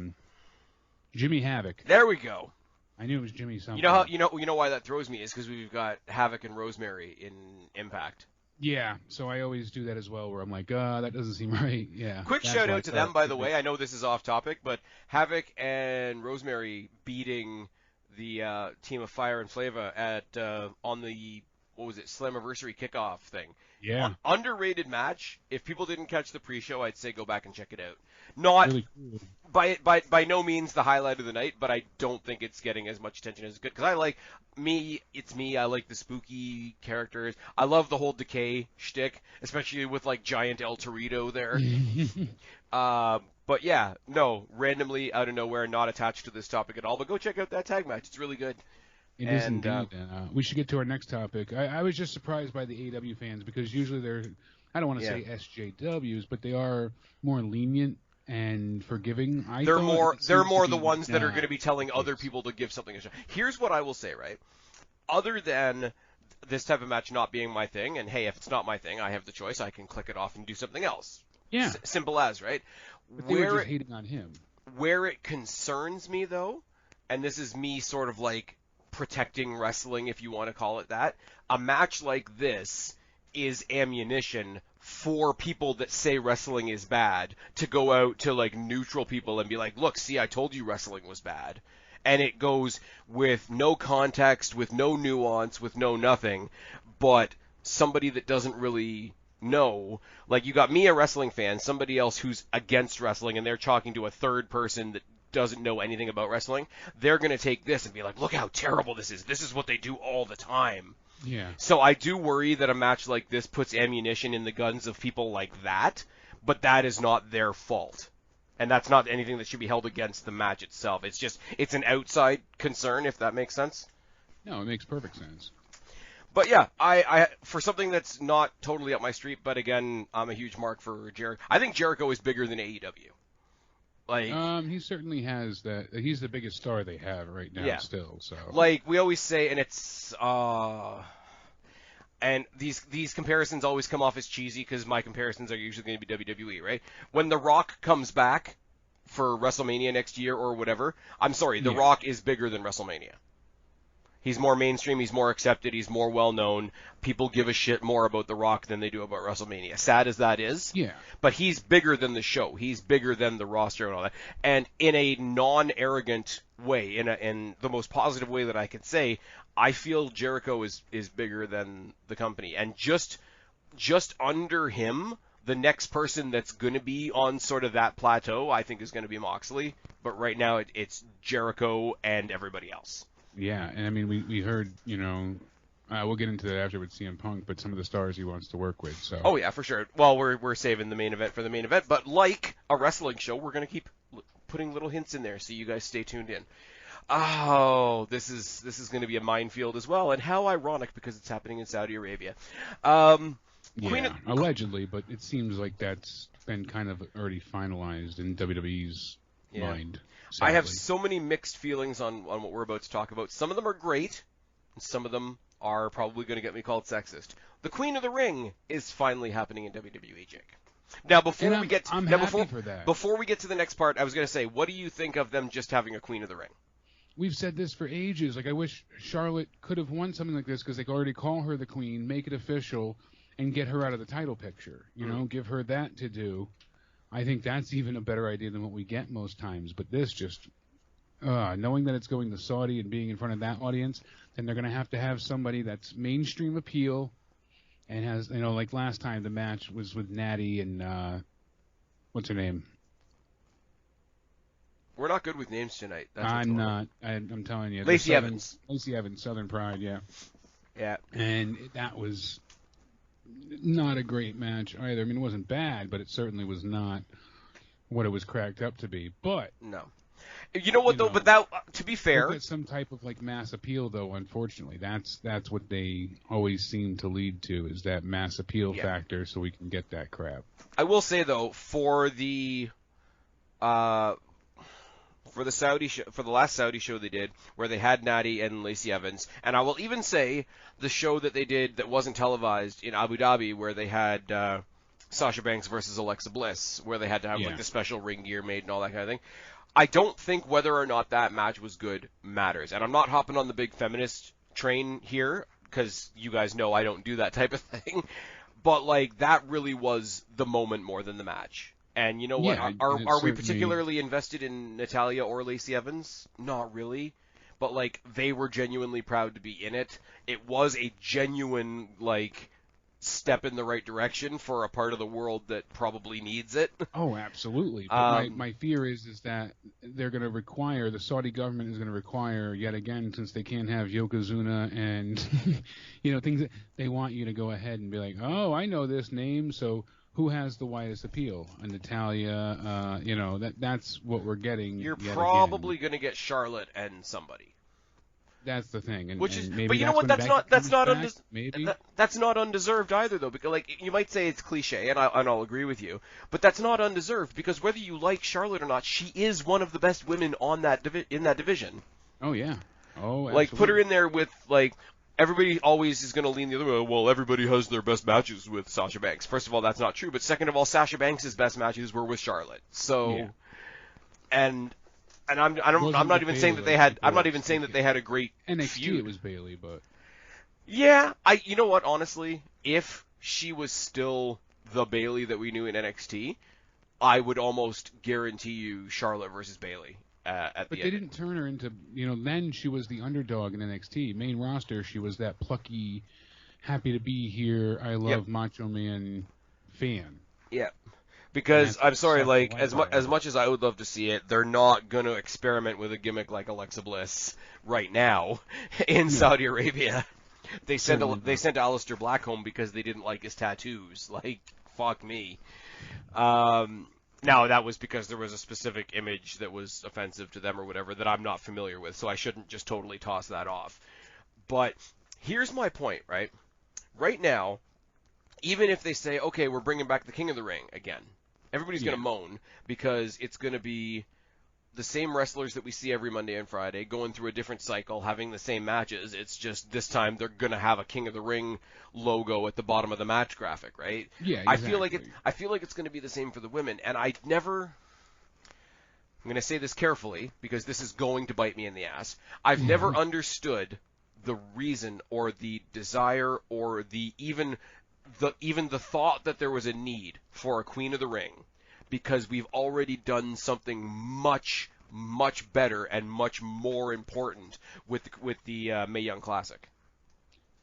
Jimmy Havoc. There we go. I knew it was Jimmy something. You know why that throws me is because we've got Havoc and Rosemary in Impact. Yeah, so I always do that as well, where I'm like, that doesn't seem right. Yeah. Quick shout out to them, by the way. I know this is off topic, but Havoc and Rosemary beating the team of Fire and Flava at on the Slammiversary kickoff thing. Yeah. Underrated match. If people didn't catch the pre-show, I'd say go back and check it out. Not really cool. by no means the highlight of the night, but I don't think it's getting as much attention as it's good. Because I like it's me. I like the spooky characters. I love the whole Decay shtick, especially with like giant El Torito there. But yeah, no, randomly out of nowhere, not attached to this topic at all. But go check out that tag match. It's really good. It is indeed. We should get to our next topic. I was just surprised by the AEW fans because usually they're, I don't want to say SJWs, but they are more lenient and forgiving. They're more the ones that are going to be telling other people to give something a shot. Here's what I will say, right? Other than this type of match not being my thing, and hey, if it's not my thing, I have the choice. I can click it off and do something else. Yeah. Simple as, right? But they were just hating on him. Where it concerns me, though, and this is me sort of like protecting wrestling, if you want to call it that, a match like this is ammunition for people that say wrestling is bad to go out to like neutral people and be like, look, see, I told you wrestling was bad. And it goes with no context, with no nuance, with no nothing, but somebody that doesn't really know, like you got me, a wrestling fan, somebody else who's against wrestling, and they're talking to a third person that doesn't know anything about wrestling, they're going to take this and be like, look how terrible this is. This is what they do all the time. Yeah. So I do worry that a match like this puts ammunition in the guns of people like that, but that is not their fault. And that's not anything that should be held against the match itself. It's an outside concern, if that makes sense. No, it makes perfect sense. But yeah, I for something that's not totally up my street, but again, I'm a huge mark for Jericho. I think Jericho is bigger than AEW. Like, he certainly has that. He's the biggest star they have right now, still. So, like we always say, and it's and these comparisons always come off as cheesy because my comparisons are usually going to be WWE, right? When The Rock comes back for WrestleMania next year or whatever, I'm sorry, The Rock is bigger than WrestleMania. He's more mainstream, he's more accepted, he's more well-known. People give a shit more about The Rock than they do about WrestleMania. Sad as that is. Yeah. But he's bigger than the show. He's bigger than the roster and all that. And in a non-arrogant way, in the most positive way that I could say, I feel Jericho is bigger than the company. And just under him, the next person that's going to be on sort of that plateau, I think, is going to be Moxley. But right now, it's Jericho and everybody else. Yeah, and I mean, we heard, we'll get into that after with CM Punk, but some of the stars he wants to work with. So. Oh yeah, for sure. Well, we're saving the main event for the main event, but like a wrestling show, we're gonna keep putting little hints in there, so you guys stay tuned in. Oh, this is gonna be a minefield as well, and how ironic because it's happening in Saudi Arabia. Allegedly, but it seems like that's been kind of already finalized in WWE's mind. Sadly. I have so many mixed feelings on what we're about to talk about. Some of them are great, and some of them are probably going to get me called sexist. The Queen of the Ring is finally happening in WWE, Jake. Now, before we get to the next part, I was going to say, what do you think of them just having a Queen of the Ring? We've said this for ages. Like, I wish Charlotte could have won something like this because they could already call her the Queen, make it official, and get her out of the title picture. Give her that to do. I think that's even a better idea than what we get most times. But this just, knowing that it's going to Saudi and being in front of that audience, then they're going to have somebody that's mainstream appeal and has, like last time the match was with Natty and, what's her name? We're not good with names tonight. I'm not. I'm telling you. Lacey Evans. Lacey Evans, Southern Pride, yeah. Yeah. And that was not a great match either. I mean, it wasn't bad, but it certainly was not what it was cracked up to be. But no, you know what though? But that, to be fair, some type of like mass appeal though. Unfortunately, that's what they always seem to lead to is that mass appeal factor, so we can get that crap. I will say though, for the for the last Saudi show they did, where they had Natty and Lacey Evans, and I will even say the show that they did that wasn't televised in Abu Dhabi, where they had Sasha Banks versus Alexa Bliss, where they had to have like the special ring gear made and all that kind of thing. I don't think whether or not that match was good matters, and I'm not hopping on the big feminist train here because you guys know I don't do that type of thing, but like that really was the moment more than the match. And you know what? Yeah, are we particularly invested in Natalya or Lacey Evans? Not really. But, like, they were genuinely proud to be in it. It was a genuine, like, step in the right direction for a part of the world that probably needs it. Oh, absolutely. But my fear is that they're going to require, the Saudi government is going to require, yet again, since they can't have Yokozuna and, things that they want you to go ahead and be like, oh, I know this name, so who has the widest appeal? A Natalya, that's what we're getting. You're probably going to get Charlotte and somebody. That's the thing. And, which is, and maybe but you know what? That's not undeserved either, though, because like you might say it's cliche, and I'll agree with you, but that's not undeserved because whether you like Charlotte or not, she is one of the best women on that in that division. Oh yeah. Oh, absolutely. Like put her in there with like. Everybody always is going to lean the other way. Well, everybody has their best matches with Sasha Banks. First of all, that's not true. But second of all, Sasha Banks' best matches were with Charlotte. So, and I'm not even saying that they had. I'm not even saying that they had a great NXT. Feud. It was Bayley, but yeah, you know what? Honestly, if she was still the Bayley that we knew in NXT, I would almost guarantee you Charlotte versus Bayley. But they didn't turn her into, then she was the underdog in NXT. Main roster, she was that plucky, happy to be here, I love Macho Man fan. Yeah. Because, I'm sorry, like, as much as I would love to see it, they're not going to experiment with a gimmick like Alexa Bliss right now in Saudi Arabia. They sent Aleister Black home because they didn't like his tattoos. Like, fuck me. Now, that was because there was a specific image that was offensive to them or whatever that I'm not familiar with, so I shouldn't just totally toss that off. But here's my point, right? Right now, even if they say, okay, we're bringing back the King of the Ring again, everybody's going to moan because it's going to be the same wrestlers that we see every Monday and Friday going through a different cycle, having the same matches. It's just this time they're going to have a King of the Ring logo at the bottom of the match graphic, right? Yeah, exactly. I feel like it's going to be the same for the women, and I'm going to say this carefully because this is going to bite me in the ass. I've never understood the reason or the desire or even the thought that there was a need for a Queen of the Ring, because we've already done something much, much better and much more important with the Mae Young Classic.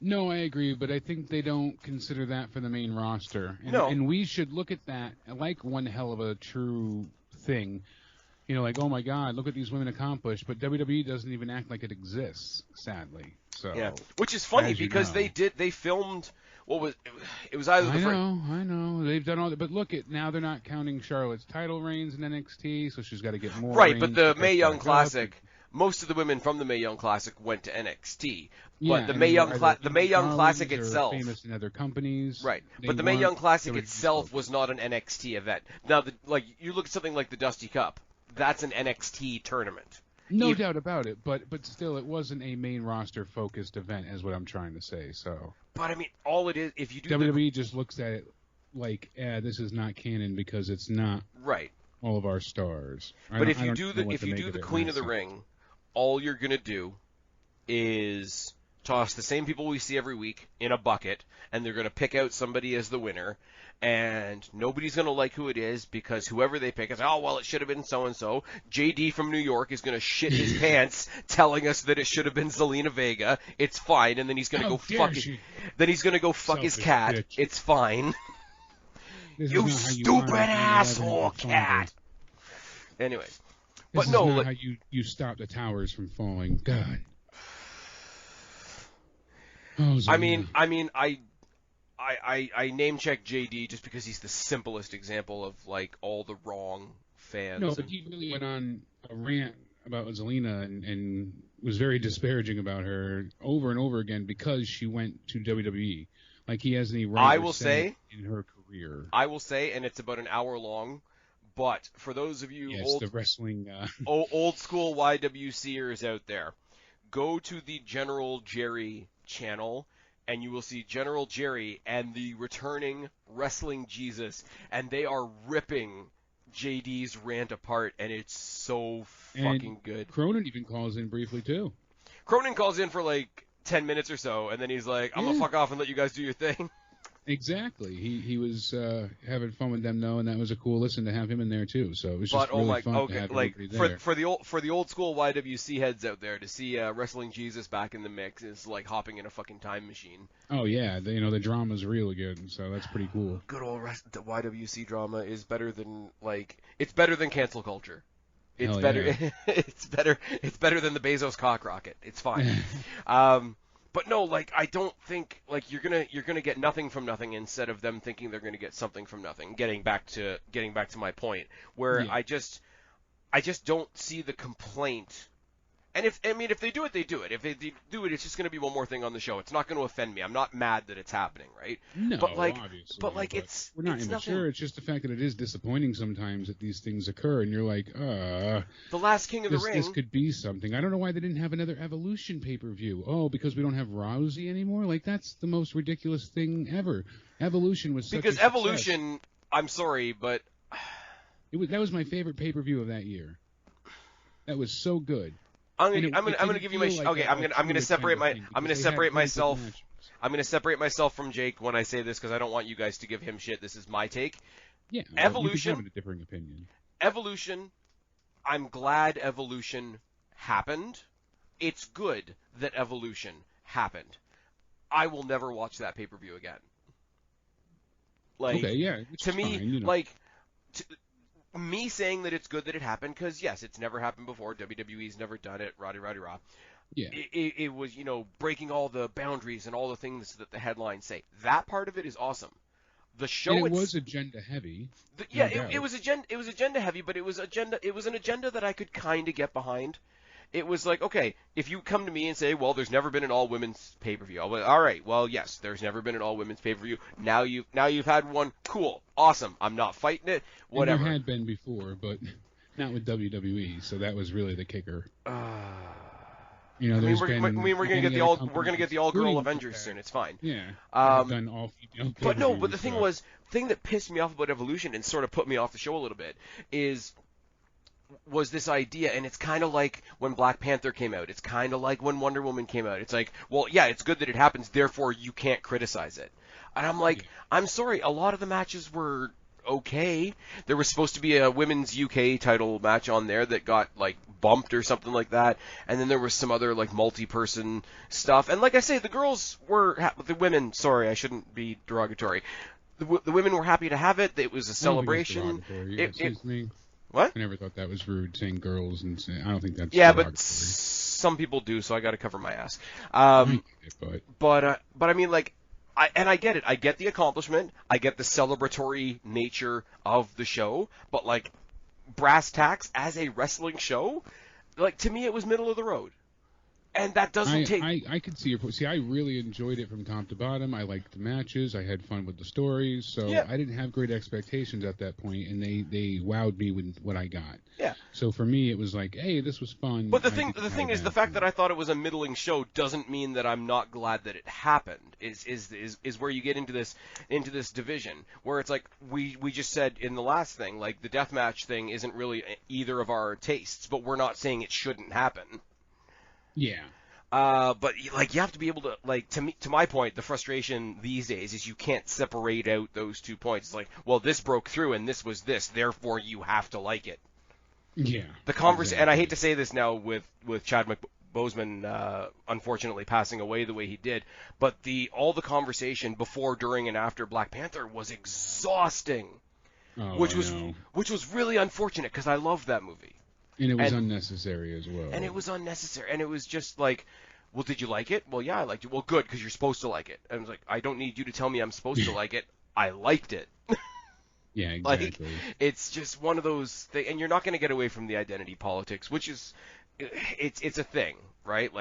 No, I agree, but I think they don't consider that for the main roster. And we should look at that like one hell of a true thing. Like, oh my God, look what these women accomplished. But WWE doesn't even act like it exists, sadly. So yeah, which is funny because they filmed. It was either the I know. They've done all that. But look, now they're not counting Charlotte's title reigns in NXT, so she's got to get more. Right, but the Mae Young Classic, most of the women from the Mae Young Classic went to NXT. But the Mae Young Classic itself, famous in other companies. Right, but the Mae Young Classic itself was not an NXT event. Now, you look at something like the Dusty Cup, that's an NXT tournament. No doubt about it, but still, it wasn't a main roster focused event, is what I'm trying to say. So. But I mean, all it is, if you do WWE just looks at it like, this is not canon because it's not all of our stars. But if you do the Queen of the Ring, all you're gonna do is toss the same people we see every week in a bucket, and they're gonna pick out somebody as the winner. And nobody's going to like who it is because whoever they pick is, oh, well, it should have been so-and-so. JD from New York is going to shit his pants telling us that it should have been Zelina Vega. It's fine. And then he's going to go fuck his cat. Bitch. It's fine. You stupid asshole cat. Anyway. This is not how you stop the towers from falling. God. Oh, I name check JD just because he's the simplest example of like all the wrong fans. No, but he really went on a rant about Zelina and was very disparaging about her over and over again because she went to WWE. Like he has any right in her career. I will say, and it's about an hour long, But for those of you the wrestling old school YWCers out there, go to the General Jerry channel, and you will see General Jerry and the returning Wrestling Jesus, and they are ripping JD's rant apart, and it's so fucking good. Cronin even calls in briefly too. Cronin calls in for like 10 minutes or so, and then he's like, I'm gonna fuck off and let you guys do your thing. Exactly. He was having fun with them though, and that was a cool listen to have him in there too. So it was just really fun to have everybody there. For the old school YWC heads out there, to see Wrestling Jesus back in the mix is like hopping in a fucking time machine. Oh yeah, the drama's real again, so that's pretty cool. Good old the YWC drama is better than it's better than cancel culture. It's better. Yeah. It's better than the Bezos cock rocket. It's fine. But no, I don't think you're gonna get nothing from nothing instead of them thinking they're gonna get something from nothing. Getting back to my point, where I just don't see the complaint. And if they do it, they do it. If they do it, it's just gonna be one more thing on the show. It's not gonna offend me. I'm not mad that it's happening, right? No, obviously. It's we're not immature. Nothing. It's just the fact that it is disappointing sometimes that these things occur, and you're like, the last King of the Ring. This could be something. I don't know why they didn't have another Evolution pay-per-view. Oh, because we don't have Rousey anymore. That's the most ridiculous thing ever. Evolution was such because a Evolution. Success. I'm sorry, but that was my favorite pay-per-view of that year. That was so good. I'm gonna give you my I'm gonna separate myself from Jake when I say this because I don't want you guys to give him shit. This is my take. Yeah, Evolution. You can have a differing opinion. Evolution. I'm glad Evolution happened. It's good that Evolution happened. I will never watch that pay-per-view again. Okay, yeah. To me, fine, me saying that it's good that it happened, because yes, it's never happened before. WWE's never done it. Rah. Yeah. It was, breaking all the boundaries and all the things that the headlines say. That part of it is awesome. The show was agenda heavy. It was agenda heavy, but it was an agenda that I could kind of get behind. It was like, okay, if you come to me and say, well, there's never been an all-women's pay-per-view, I'll be like, all right, well, yes, there's never been an all-women's pay-per-view. Now you've had one. Cool. Awesome. I'm not fighting it. Whatever. And there had been before, but not with WWE, so that was really the kicker. We're gonna get the all-girl Avengers soon. It's fine. Yeah. Done all female. But the thing that pissed me off about Evolution and sort of put me off the show a little bit was this idea, and it's kind of like when Black Panther came out. It's kind of like when Wonder Woman came out. It's like, well, yeah, it's good that it happens, therefore you can't criticize it. And I'm like, I'm sorry, a lot of the matches were okay. There was supposed to be a women's UK title match on there that got bumped or something like that, and then there was some other multi-person stuff. And like I say, the women. Sorry, I shouldn't be derogatory. The women were happy to have it. It was a celebration. Excuse me. What? I never thought that was rude, saying girls, and I don't think that's but some people do, so I got to cover my ass. But I mean, I get it. I get the accomplishment. I get the celebratory nature of the show. But brass tacks as a wrestling show, to me, it was middle of the road. And that doesn't take... I could see your point. See, I really enjoyed it from top to bottom. I liked the matches. I had fun with the stories. So I didn't have great expectations at that point, and they wowed me with what I got. Yeah. So for me, it was like, hey, this was fun. But the thing is, the fact that I thought it was a middling show doesn't mean that I'm not glad that it happened. Is where you get into this division where it's like we just said in the last thing, the deathmatch thing isn't really either of our tastes, but we're not saying it shouldn't happen. Yeah. But you have to be able to to my point, the frustration these days is you can't separate out those 2 points. It's like, well, this broke through and this was this, therefore you have to like it. Yeah. Exactly. And I hate to say this now with Chadwick Boseman unfortunately passing away the way he did, but all the conversation before, during, and after Black Panther was exhausting, which was really unfortunate because I loved that movie. And it was unnecessary as well. And it was unnecessary. And it was just like, well, did you like it? Well, yeah, I liked it. Well, good, because you're supposed to like it. And I was like, I don't need you to tell me I'm supposed to like it. I liked it. Yeah, exactly. It's just one of those things. And you're not going to get away from the identity politics, which is, it's a thing, right?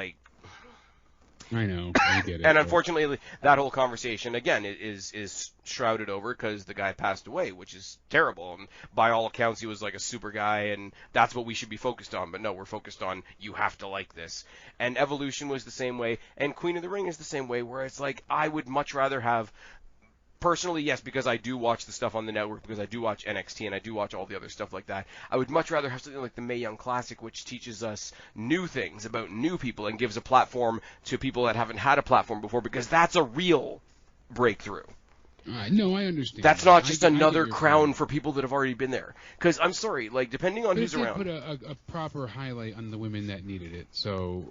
I know, I get it. And unfortunately, that whole conversation, again, is shrouded over because the guy passed away, which is terrible. And by all accounts, he was like a super guy, and that's what we should be focused on. But no, we're focused on you have to like this. And Evolution was the same way, and Queen of the Ring is the same way, where it's like I would much rather have. Personally, yes, because I do watch the stuff on the network, because I do watch NXT and I do watch all the other stuff like that. I would much rather have something like the Mae Young Classic, which teaches us new things about new people and gives a platform to people that haven't had a platform before, because that's a real breakthrough. No, I understand. That's not just another crown for people that have already been there. Because, I'm sorry, like, depending on who's around. Put a proper highlight on the women that needed it, so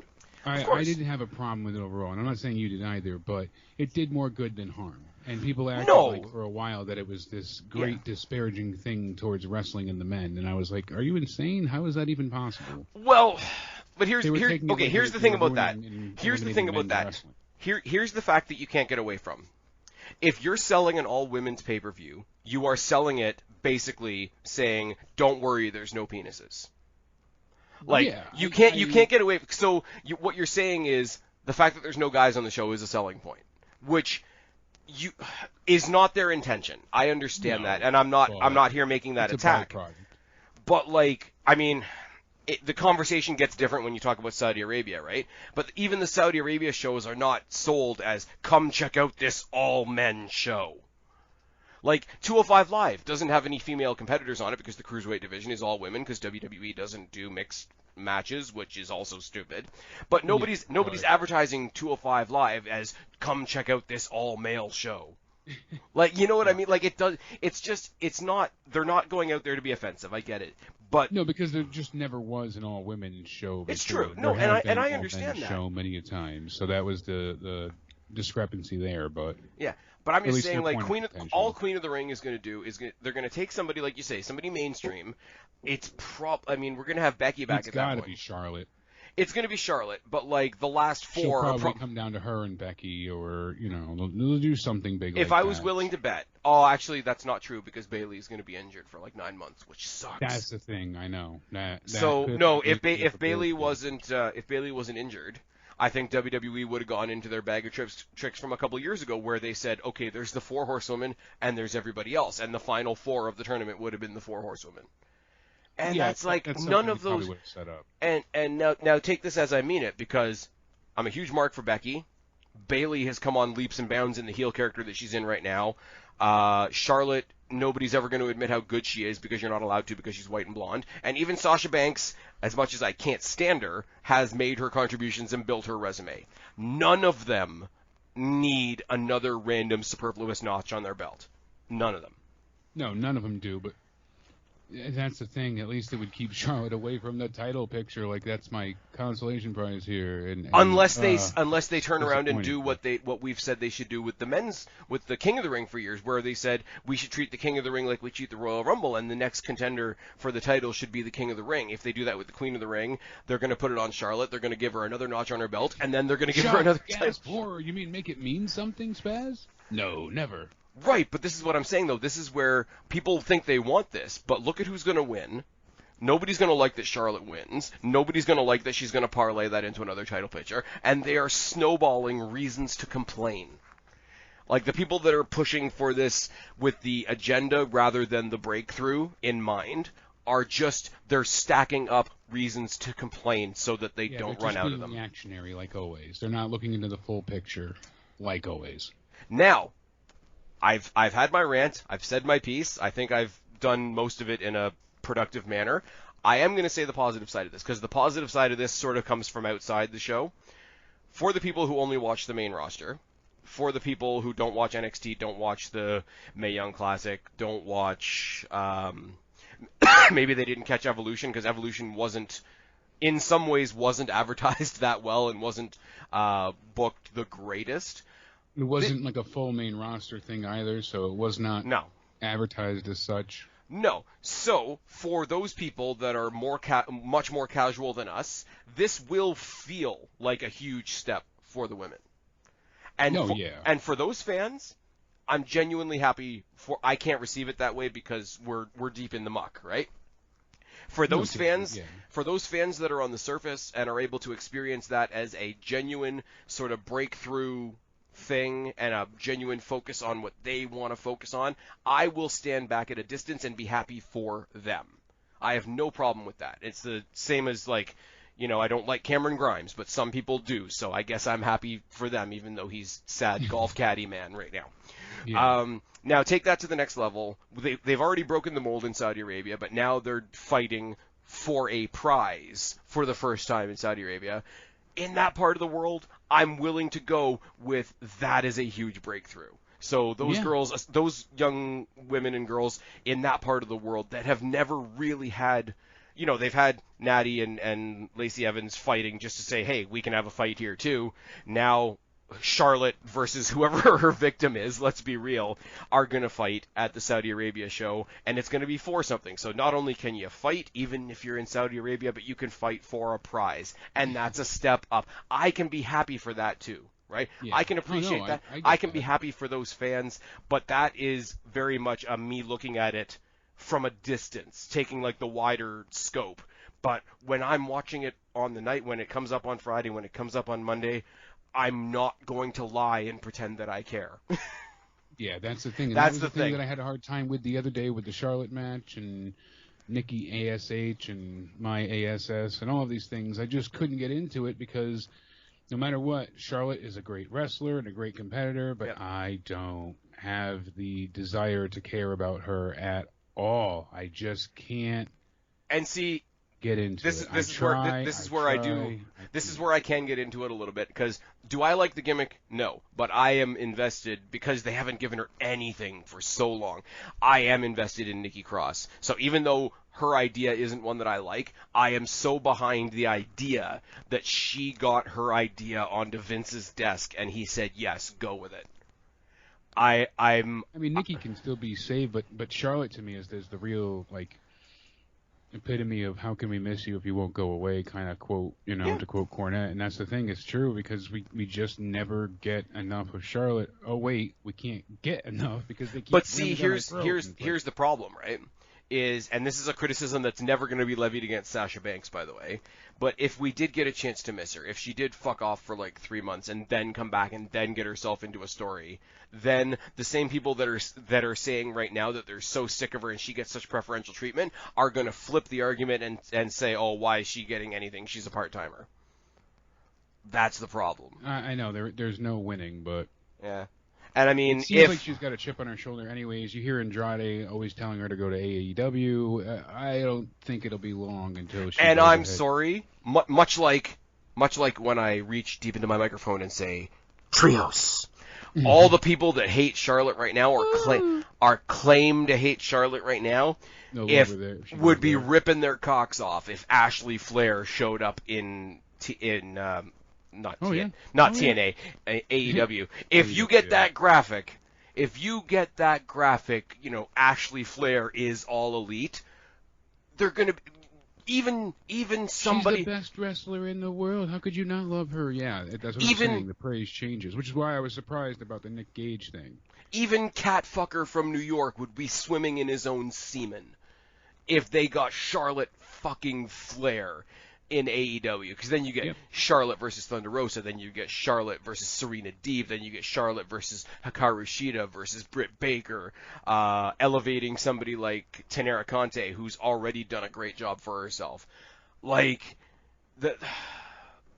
I didn't have a problem with it overall. And I'm not saying you did either, but it did more good than harm. And people acted like for a while that it was this great disparaging thing towards wrestling and the men. And I was like, are you insane? How is that even possible? Well, but here's the thing about that. Here's the thing about that. Here's the fact that you can't get away from. If you're selling an all-women's pay-per-view, you are selling it basically saying, don't worry, there's no penises. Like, you can't get away. So what you're saying is the fact that there's no guys on the show is a selling point, which is not their intention. I understand that, and I'm not here making that attack. But like, I mean, the conversation gets different when you talk about Saudi Arabia, right? But even the Saudi Arabia shows are not sold as come check out this all men show. Like 205 Live doesn't have any female competitors on it because the cruiserweight division is all women because WWE doesn't do mixed matches, which is also stupid. But nobody's advertising 205 Live as come check out this all male show. Like, you know what I mean? Like it's not they're not going out there to be offensive. I get it. But no, because there just never was an all women show before. It's true. No, and I understand that. Show many a time. So that was the discrepancy there, but yeah. But I'm just saying, like, Queen of the Ring is going to do is they're going to take somebody, like you say, somebody mainstream. I mean, we're going to have Becky back at that point. It's got to be Charlotte. It's going to be Charlotte, but like the last four, she'll probably come down to her and Becky, or they'll do something big. If I was willing to bet, actually that's not true because Bayley's going to be injured for like 9 months, which sucks. That's the thing, I know. If Bayley wasn't injured, I think WWE would have gone into their bag of tricks from a couple of years ago where they said, okay, there's the 4 horsewomen and there's everybody else, and the final 4 of the tournament would have been the 4 horsewomen. And that's none of those. Set up. And now take this as I mean it, because I'm a huge mark for Becky. Bayley has come on leaps and bounds in the heel character that she's in right now. Charlotte, nobody's ever going to admit how good she is because you're not allowed to because she's white and blonde. And even Sasha Banks, as much as I can't stand her, has made her contributions and built her resume. None of them need another random superfluous notch on their belt. None of them. No, none of them do, but that's the thing. At least it would keep Charlotte away from the title picture. Like, that's my consolation prize here. And unless they turn around and do what we've said they should do with the King of the Ring for years, where they said we should treat the King of the Ring like we treat the Royal Rumble, and the next contender for the title should be the King of the Ring. If they do that with the Queen of the Ring, they're going to put it on Charlotte. They're going to give her another notch on her belt, and then they're going to give her another title. You mean make it mean something, Spaz? No, never. Right, but this is what I'm saying, though. This is where people think they want this, but look at who's going to win. Nobody's going to like that Charlotte wins. Nobody's going to like that she's going to parlay that into another title picture. And they are snowballing reasons to complain. Like, the people that are pushing for this with the agenda rather than the breakthrough in mind are just, they're stacking up reasons to complain so that they don't run out of them. They're just being reactionary, like always. They're not looking into the full picture, like always. Now, I've had my rant. I've said my piece. I think I've done most of it in a productive manner. I am going to say the positive side of this, because the positive side of this sort of comes from outside the show. For the people who only watch the main roster, for the people who don't watch NXT, don't watch the Mae Young Classic, don't watch, maybe they didn't catch Evolution, because Evolution in some ways wasn't advertised that well and wasn't booked the greatest. It wasn't like a full main roster thing either, so it was not advertised as such. No. So, for those people that are much more casual than us, this will feel like a huge step for the women. And and for those fans, I'm genuinely happy I can't receive it that way because we're deep in the muck, right? For No, those fans, yeah. for those fans that are on the surface and are able to experience that as a genuine sort of breakthrough thing and a genuine focus on what they want to focus on, I will stand back at a distance and be happy for them. I have no problem with that. It's the same as, like, you know, I don't like Cameron Grimes, but some people do, so I guess I'm happy for them, even though he's sad golf caddy man right now. Yeah. Now take that to the next level. They've already broken the mold in Saudi Arabia, but now they're fighting for a prize for the first time in Saudi Arabia. In that part of the world, I'm willing to go with that is a huge breakthrough. So those girls, those young women and girls in that part of the world that have never really had, you know, they've had Natty and Lacey Evans fighting just to say, hey, we can have a fight here too. Now Charlotte versus whoever her victim is, let's be real, are going to fight at the Saudi Arabia show, and it's going to be for something. So not only can you fight, even if you're in Saudi Arabia, but you can fight for a prize, and that's a step up. I can be happy for that too, right? Yeah. I can appreciate that. I can be happy for those fans, but that is very much me looking at it from a distance, taking like the wider scope. But when I'm watching it on the night, when it comes up on Friday, when it comes up on Monday, I'm not going to lie and pretend that I care. Yeah, that's the thing. And That's that was the thing thing that I had a hard time with the other day with the Charlotte match and Nikki ASH and my ASS and all of these things. I just couldn't get into it because no matter what, Charlotte is a great wrestler and a great competitor, but I don't have the desire to care about her at all. I just can't. And see, get into this it. Is where I can get into it a little bit, because do I like the gimmick? No, but I am invested because they haven't given her anything for so long. I am invested in Nikki Cross. So even though her idea isn't one that I like, I am so behind the idea that she got her idea onto Vince's desk and he said, yes, go with it. I mean, Nikki can still be saved, but Charlotte to me is the real, like, epitome of how can we miss you if you won't go away kind of quote, you know, to quote Cornette. And that's the thing, it's true, because we just never get enough of Charlotte. Oh wait, we can't get enough because they keep. But see, here's the problem, right? And this is a criticism that's never going to be levied against Sasha Banks, by the way, but if we did get a chance to miss her, if she did fuck off for like 3 months and then come back and then get herself into a story, then the same people that are saying right now that they're so sick of her and she gets such preferential treatment are going to flip the argument and say, oh, why is she getting anything? She's a part-timer. That's the problem. I know, there's no winning, but... Yeah. And I mean, it seems like she's got a chip on her shoulder anyways. You hear Andrade always telling her to go to AEW. I don't think it'll be long until she... And I'm sorry, much like when I reach deep into my microphone and say, Trios. All the people that hate Charlotte right now are claim to hate Charlotte right now would be ripping their cocks off if Ashley Flair showed up in TNA, AEW. If you get that graphic, you know, Ashley Flair is all elite, they're going to even somebody. She's the best wrestler in the world. How could you not love her? Yeah, that's what I'm saying. The praise changes, which is why I was surprised about the Nick Gage thing. Even Catfucker from New York would be swimming in his own semen if they got Charlotte fucking Flair in AEW, because then you get Charlotte versus Thunder Rosa, then you get Charlotte versus Serena Deeb, then you get Charlotte versus Hikaru Shida versus Britt Baker, elevating somebody like Tenera Conte, who's already done a great job for herself. Like, this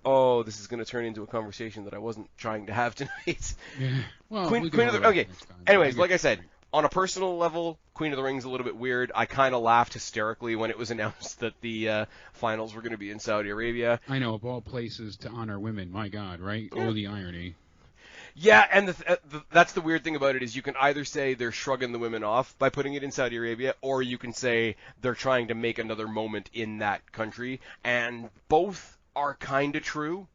is going to turn into a conversation that I wasn't trying to have tonight. Yeah. Well, okay. Anyways, like I said, on a personal level, Queen of the Ring's a little bit weird. I kind of laughed hysterically when it was announced that the finals were going to be in Saudi Arabia. I know, of all places to honor women, my God, right? Yeah. Oh, the irony. Yeah, and that's the weird thing about it, is you can either say they're shrugging the women off by putting it in Saudi Arabia, or you can say they're trying to make another moment in that country, and both are kind of true.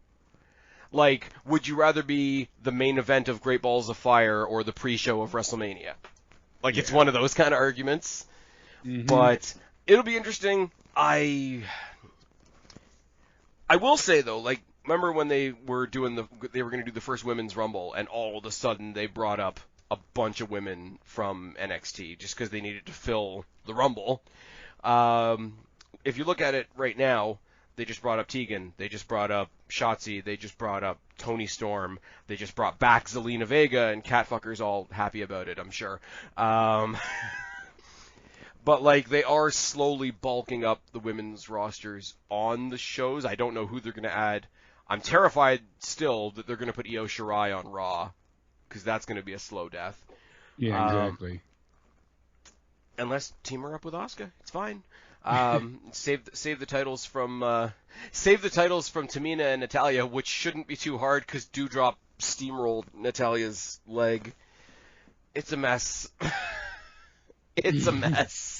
Like, would you rather be the main event of Great Balls of Fire or the pre-show of WrestleMania? Like, it's one of those kind of arguments. Mm-hmm. But it'll be interesting. I will say, though, like, remember when they were going to do the first Women's Rumble, and all of a sudden they brought up a bunch of women from NXT just because they needed to fill the Rumble. if you look at it right now, they just brought up Tegan, they just brought up Shotzi, they just brought up Toni Storm, they just brought back Zelina Vega, and Catfucker's all happy about it, I'm sure. But, like, they are slowly bulking up the women's rosters on the shows. I don't know who they're going to add. I'm terrified still that they're going to put Io Shirai on Raw, because that's going to be a slow death. Yeah, exactly. Unless team her up with Asuka, it's fine. Save the titles from Tamina and Natalya, which shouldn't be too hard because Doudrop steamrolled Natalya's leg. It's a mess. It's a mess.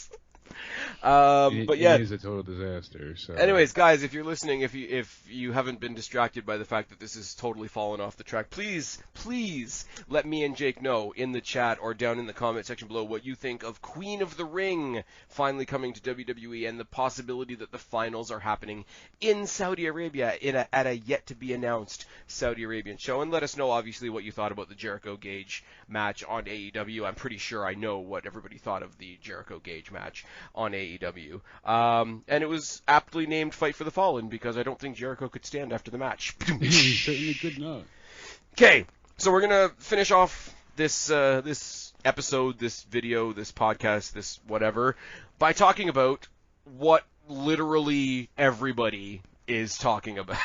But yeah, it is a total disaster. So. Anyways, guys, if you're listening, if you haven't been distracted by the fact that this has totally fallen off the track, please let me and Jake know in the chat or down in the comment section below what you think of Queen of the Ring finally coming to WWE and the possibility that the finals are happening in Saudi Arabia at a yet to be announced Saudi Arabian show. And let us know, obviously, what you thought about the Jericho Gage match on AEW. I'm pretty sure I know what everybody thought of the Jericho Gage match on AEW. And it was aptly named Fight for the Fallen because I don't think Jericho could stand after the match. He certainly could not. Okay, so we're going to finish off this episode, this video, this podcast, this whatever, by talking about what literally everybody is talking about.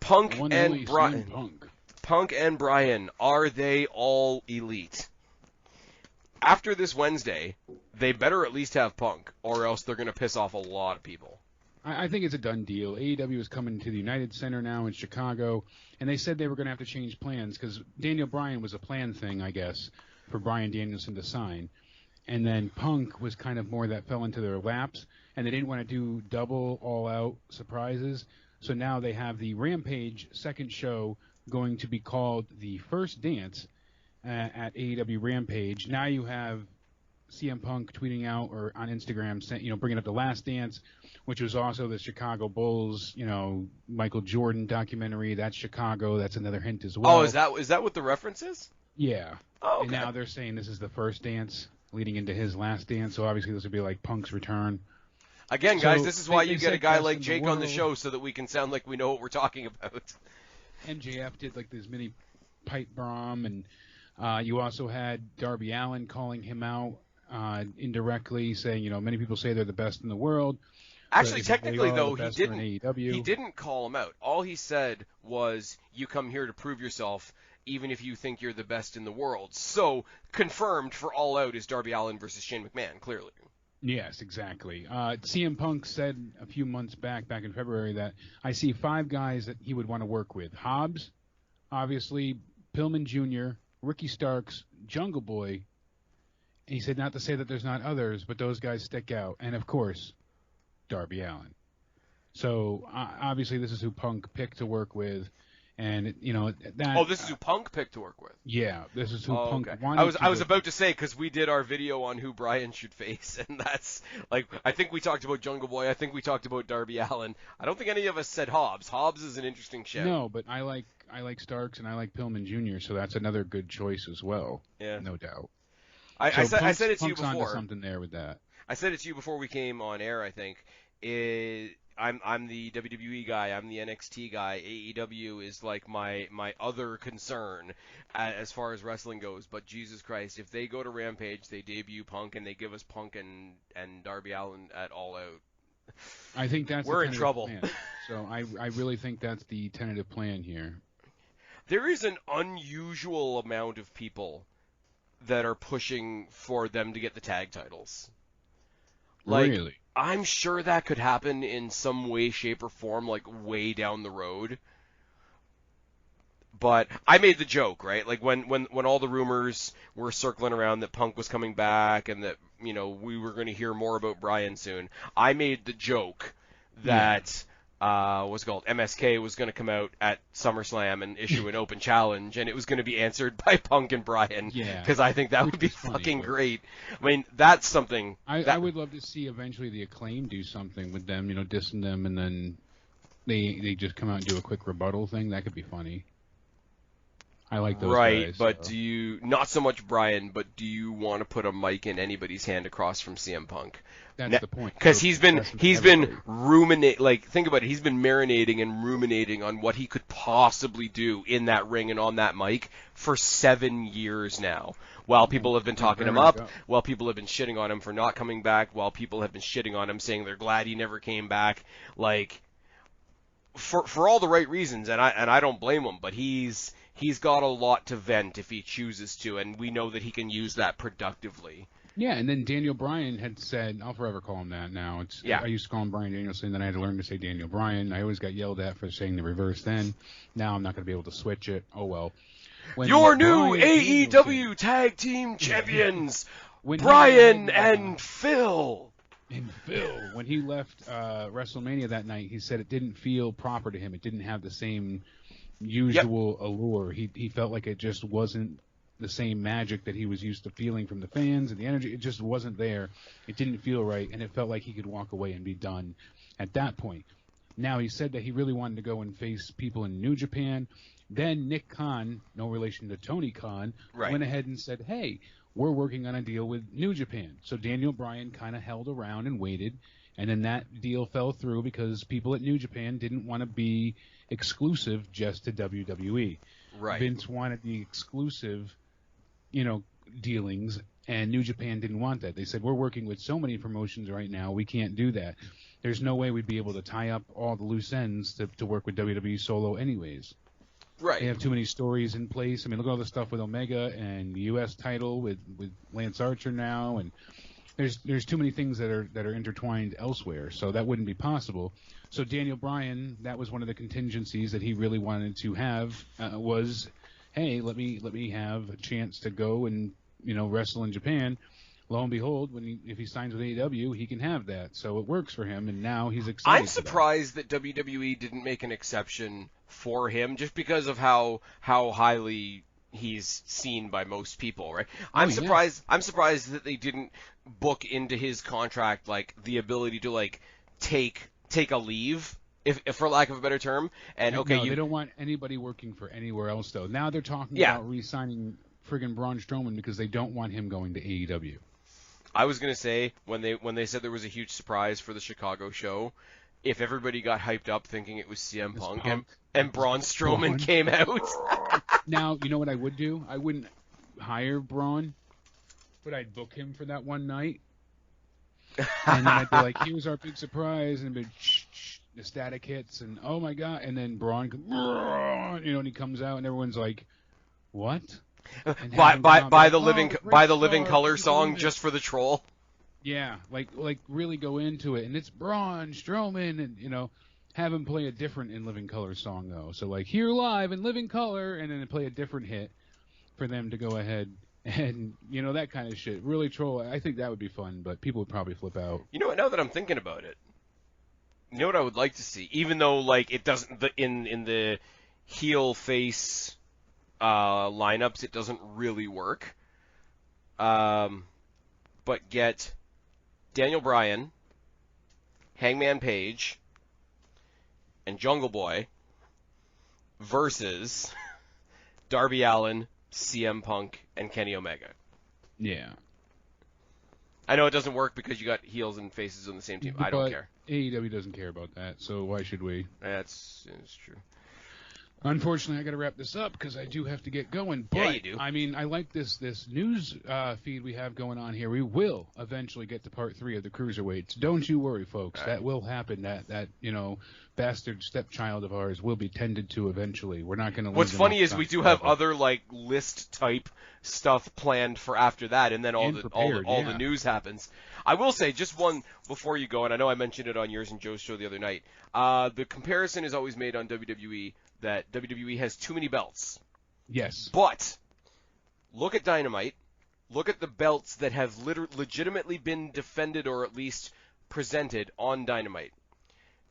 Punk and Bryan. Punk and Bryan, are they all elite? After this Wednesday, they better at least have Punk, or else they're going to piss off a lot of people. I think it's a done deal. AEW is coming to the United Center now in Chicago, and they said they were going to have to change plans because Daniel Bryan was a planned thing, I guess, for Bryan Danielson to sign. And then Punk was kind of more that fell into their laps, and they didn't want to do double all-out surprises. So now they have the Rampage second show going to be called The First Dance at AEW Rampage. Now you have CM Punk tweeting out or on Instagram, bringing up The Last Dance, which was also the Chicago Bulls, Michael Jordan documentary. That's Chicago. That's another hint as well. Oh, is that what the reference is? Yeah. Oh, okay. And now they're saying this is the first dance leading into his last dance. So obviously this would be like Punk's return. Again, guys, this is why you get a guy like Jake on the show so that we can sound like we know what we're talking about. MJF did like this mini pipe bomb, and you also had Darby Allin calling him out indirectly, saying, many people say they're the best in the world. Actually, technically, though, he he didn't call him out. All he said was, you come here to prove yourself, even if you think you're the best in the world. So, confirmed for All Out is Darby Allin versus Shane McMahon, clearly. Yes, exactly. CM Punk said a few months back in February, that I see 5 guys that he would want to work with. Hobbs, obviously, Pillman Jr., Ricky Starks, Jungle Boy. And he said not to say that there's not others, but those guys stick out. And, of course, Darby Allin. So, obviously, this is who Punk picked to work with. And, that... Oh, this is who Punk picked to work with? Yeah, this is who Punk wanted I was about to say, because we did our video on who Bryan should face, and that's, I think we talked about Jungle Boy, I think we talked about Darby Allin. I don't think any of us said Hobbs. Hobbs is an interesting show. No, but I like Starks and I like Pillman Jr., so that's another good choice as well. Yeah. No doubt. I said it to you Punk's before. onto something there with that. I said it to you before we came on air, I think. I'm the WWE guy. I'm the NXT guy. AEW is like my other concern as far as wrestling goes. But Jesus Christ, if they go to Rampage, they debut Punk, and they give us Punk and Darby Allin at All Out. I think we're in trouble. Plan. So I really think that's the tentative plan here. There is an unusual amount of people that are pushing for them to get the tag titles. Really? I'm sure that could happen in some way, shape, or form, way down the road. But I made the joke, right? When all the rumors were circling around that Punk was coming back and that, we were going to hear more about Bryan soon, I made the joke that, what's it called, MSK was going to come out at SummerSlam and issue an open challenge, and it was going to be answered by Punk and Bryan. Yeah. Because I think that would be fucking great. I mean, that's something... I would love to see eventually the Acclaim do something with them, dissing them, and then they just come out and do a quick rebuttal thing. That could be funny. I like those Right, guys. but so. do you, not so much Bryan, but do you want to put a mic in anybody's hand across from CM Punk? That's the point. Because So he's everybody. been ruminate, like, think about it, he's been marinating and ruminating on what he could possibly do in that ring and on that mic for 7 years now. While people have been talking him up, while people have been shitting on him for not coming back, while people have been shitting on him saying they're glad he never came back, like, for all the right reasons, and I don't blame him, but he's got a lot to vent if he chooses to, and we know that he can use that productively. Yeah, and then Daniel Bryan had said, I'll forever call him that now. I used to call him Bryan Danielson, then I had to learn to say Daniel Bryan. I always got yelled at for saying the reverse then. Now I'm not going to be able to switch it. Oh, well. Your new AEW Tag Team Champions, Bryan and Phil. And Phil, when he left WrestleMania that night, he said it didn't feel proper to him. It didn't have the same usual allure. He felt like it just wasn't the same magic that he was used to feeling from the fans and the energy. It just wasn't there. It didn't feel right, and it felt like he could walk away and be done at that point. Now, he said that he really wanted to go and face people in New Japan. Then Nick Khan, no relation to Tony Khan, went ahead and said, hey, we're working on a deal with New Japan. So Daniel Bryan kind of held around and waited, and then that deal fell through because people at New Japan didn't want to be exclusive just to WWE. Right. Vince wanted the exclusive, dealings, and New Japan didn't want that. They said, we're working with so many promotions right now, we can't do that. There's no way we'd be able to tie up all the loose ends to work with WWE solo anyways. Right. They have too many stories in place. I mean, look at all the stuff with Omega and the U.S. title with Lance Archer now, and there's too many things that are intertwined elsewhere, so that wouldn't be possible. So Daniel Bryan, that was one of the contingencies that he really wanted to have, was, hey, let me have a chance to go and wrestle in Japan. Lo and behold, if he signs with AEW, he can have that. So it works for him, and now he's excited. I'm surprised that WWE didn't make an exception for him, just because of how highly he's seen by most people, right? I'm surprised that they didn't book into his contract like the ability to like take a leave, if for lack of a better term. And they don't want anybody working for anywhere else though. Now they're talking about re-signing friggin' Braun Strowman because they don't want him going to AEW. I was gonna say when they said there was a huge surprise for the Chicago show, if everybody got hyped up thinking it was CM Punk and Braun Strowman came out. Now, you know what I would do? I wouldn't hire Braun, but I'd book him for that one night. And then I'd be like, here's our big surprise, and the static hits, and oh my god, and then Braun, and he comes out, and everyone's like, what? By the living color song just for the troll. Yeah, like really go into it, and it's Braun Strowman, and have him play a different In Living Color song though. So like Here Live in Living Color, and then play a different hit for them to go ahead and that kind of shit. Really troll. I think that would be fun, but people would probably flip out. You know what? Now that I'm thinking about it, you know what I would like to see, even though like it doesn't in the heel face lineups, it doesn't really work. But get Daniel Bryan, Hangman Page, and Jungle Boy versus Darby Allin, CM Punk, and Kenny Omega. Yeah. I know it doesn't work because you got heels and faces on the same team. I don't care. AEW doesn't care about that, so why should we? That's true. Unfortunately, I got to wrap this up because I do have to get going. But, yeah, you do. I mean, I like this news feed we have going on here. We will eventually get to part 3 of the Cruiserweights. Don't you worry, folks. Right. That will happen. That bastard stepchild of ours will be tended to eventually. We're not going to. What's funny is we do have other like list type stuff planned for after that, and then all the news happens. I will say just one before you go, and I know I mentioned it on yours and Joe's show the other night. The comparison is always made on WWE that WWE has too many belts. Yes. But look at Dynamite. Look at the belts that have legitimately been defended or at least presented on Dynamite.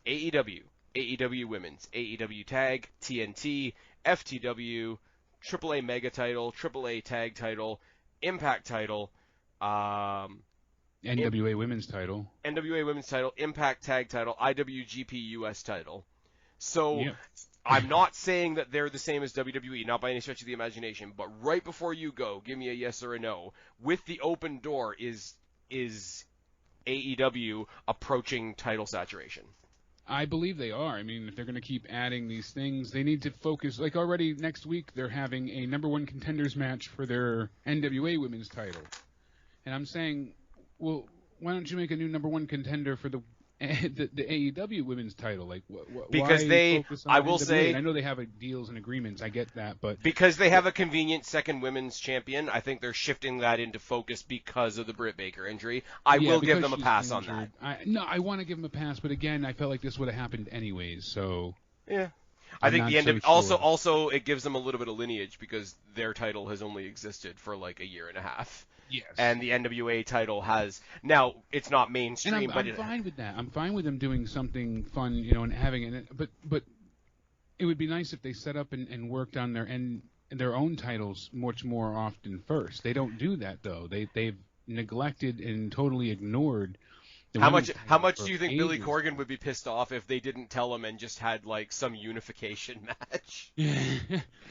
AEW, AEW Women's, AEW Tag, TNT, FTW, AAA Mega Title, AAA Tag Title, Impact Title, NWA Women's Title, NWA Women's Title, Impact Tag Title, IWGP US Title. So I'm not saying that they're the same as WWE, not by any stretch of the imagination, but right before you go, give me a yes or a no. With the open door, is AEW approaching title saturation? I believe they are. I mean, if they're going to keep adding these things, they need to focus. Like already next week, they're having a number one contenders match for their NWA women's title. And I'm saying, well, why don't you make a new number one contender for the AEW women's title? Like, because why focus on I will NWA? say, And I know they have deals and agreements. I get that, but because they have a convenient second women's champion, I think they're shifting that into focus because of the Britt Baker injury. I will give them a pass on that. I want to give them a pass, but again, I felt like this would have happened anyways. So yeah. I think the end of sure. also it gives them a little bit of lineage because their title has only existed for like a year and a half. Yes. And the NWA title has now it's not mainstream, and I'm fine with that. I'm fine with them doing something fun, and having it. But it would be nice if they set up and worked on their own titles much more often first. They don't do that though. They've neglected and totally ignored. How much do you think Billy Corgan would be pissed off if they didn't tell him and just had like some unification match?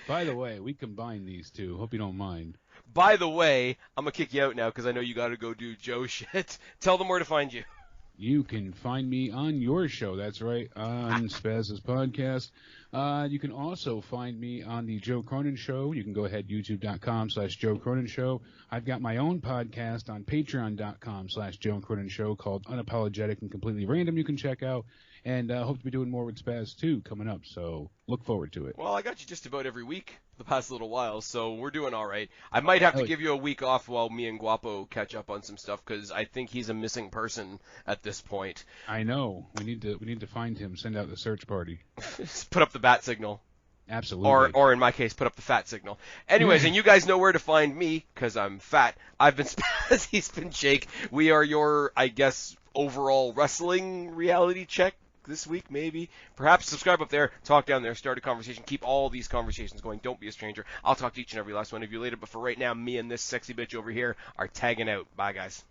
By the way, we combined these two. Hope you don't mind. By the way, I'm gonna kick you out now because I know you got to go do Joe shit. Tell them where to find you. You can find me on your show. That's right, on Spaz's podcast. You can also find me on the Joe Cronin Show. You can go ahead, youtube.com/Joe Cronin Show. I've got my own podcast on patreon.com/Joe Cronin Show called Unapologetic and Completely Random. You can check out. And hope to be doing more with Spaz, too, coming up. So look forward to it. Well, I got you just about every week the past little while, so we're doing all right. I might have to give you a week off while me and Guapo catch up on some stuff, because I think he's a missing person at this point. I know. We need to find him, send out the search party. Put up the bat signal. Absolutely. Or in my case, put up the fat signal. Anyways, and you guys know where to find me, because I'm fat. I've been Spaz, he's been Jake. We are your, I guess, overall wrestling reality check this week, maybe. Perhaps subscribe up there, talk down there, start a conversation, keep all these conversations going. Don't be a stranger. I'll talk to each and every last one of you later, but for right now, me and this sexy bitch over here are tagging out. Bye, guys.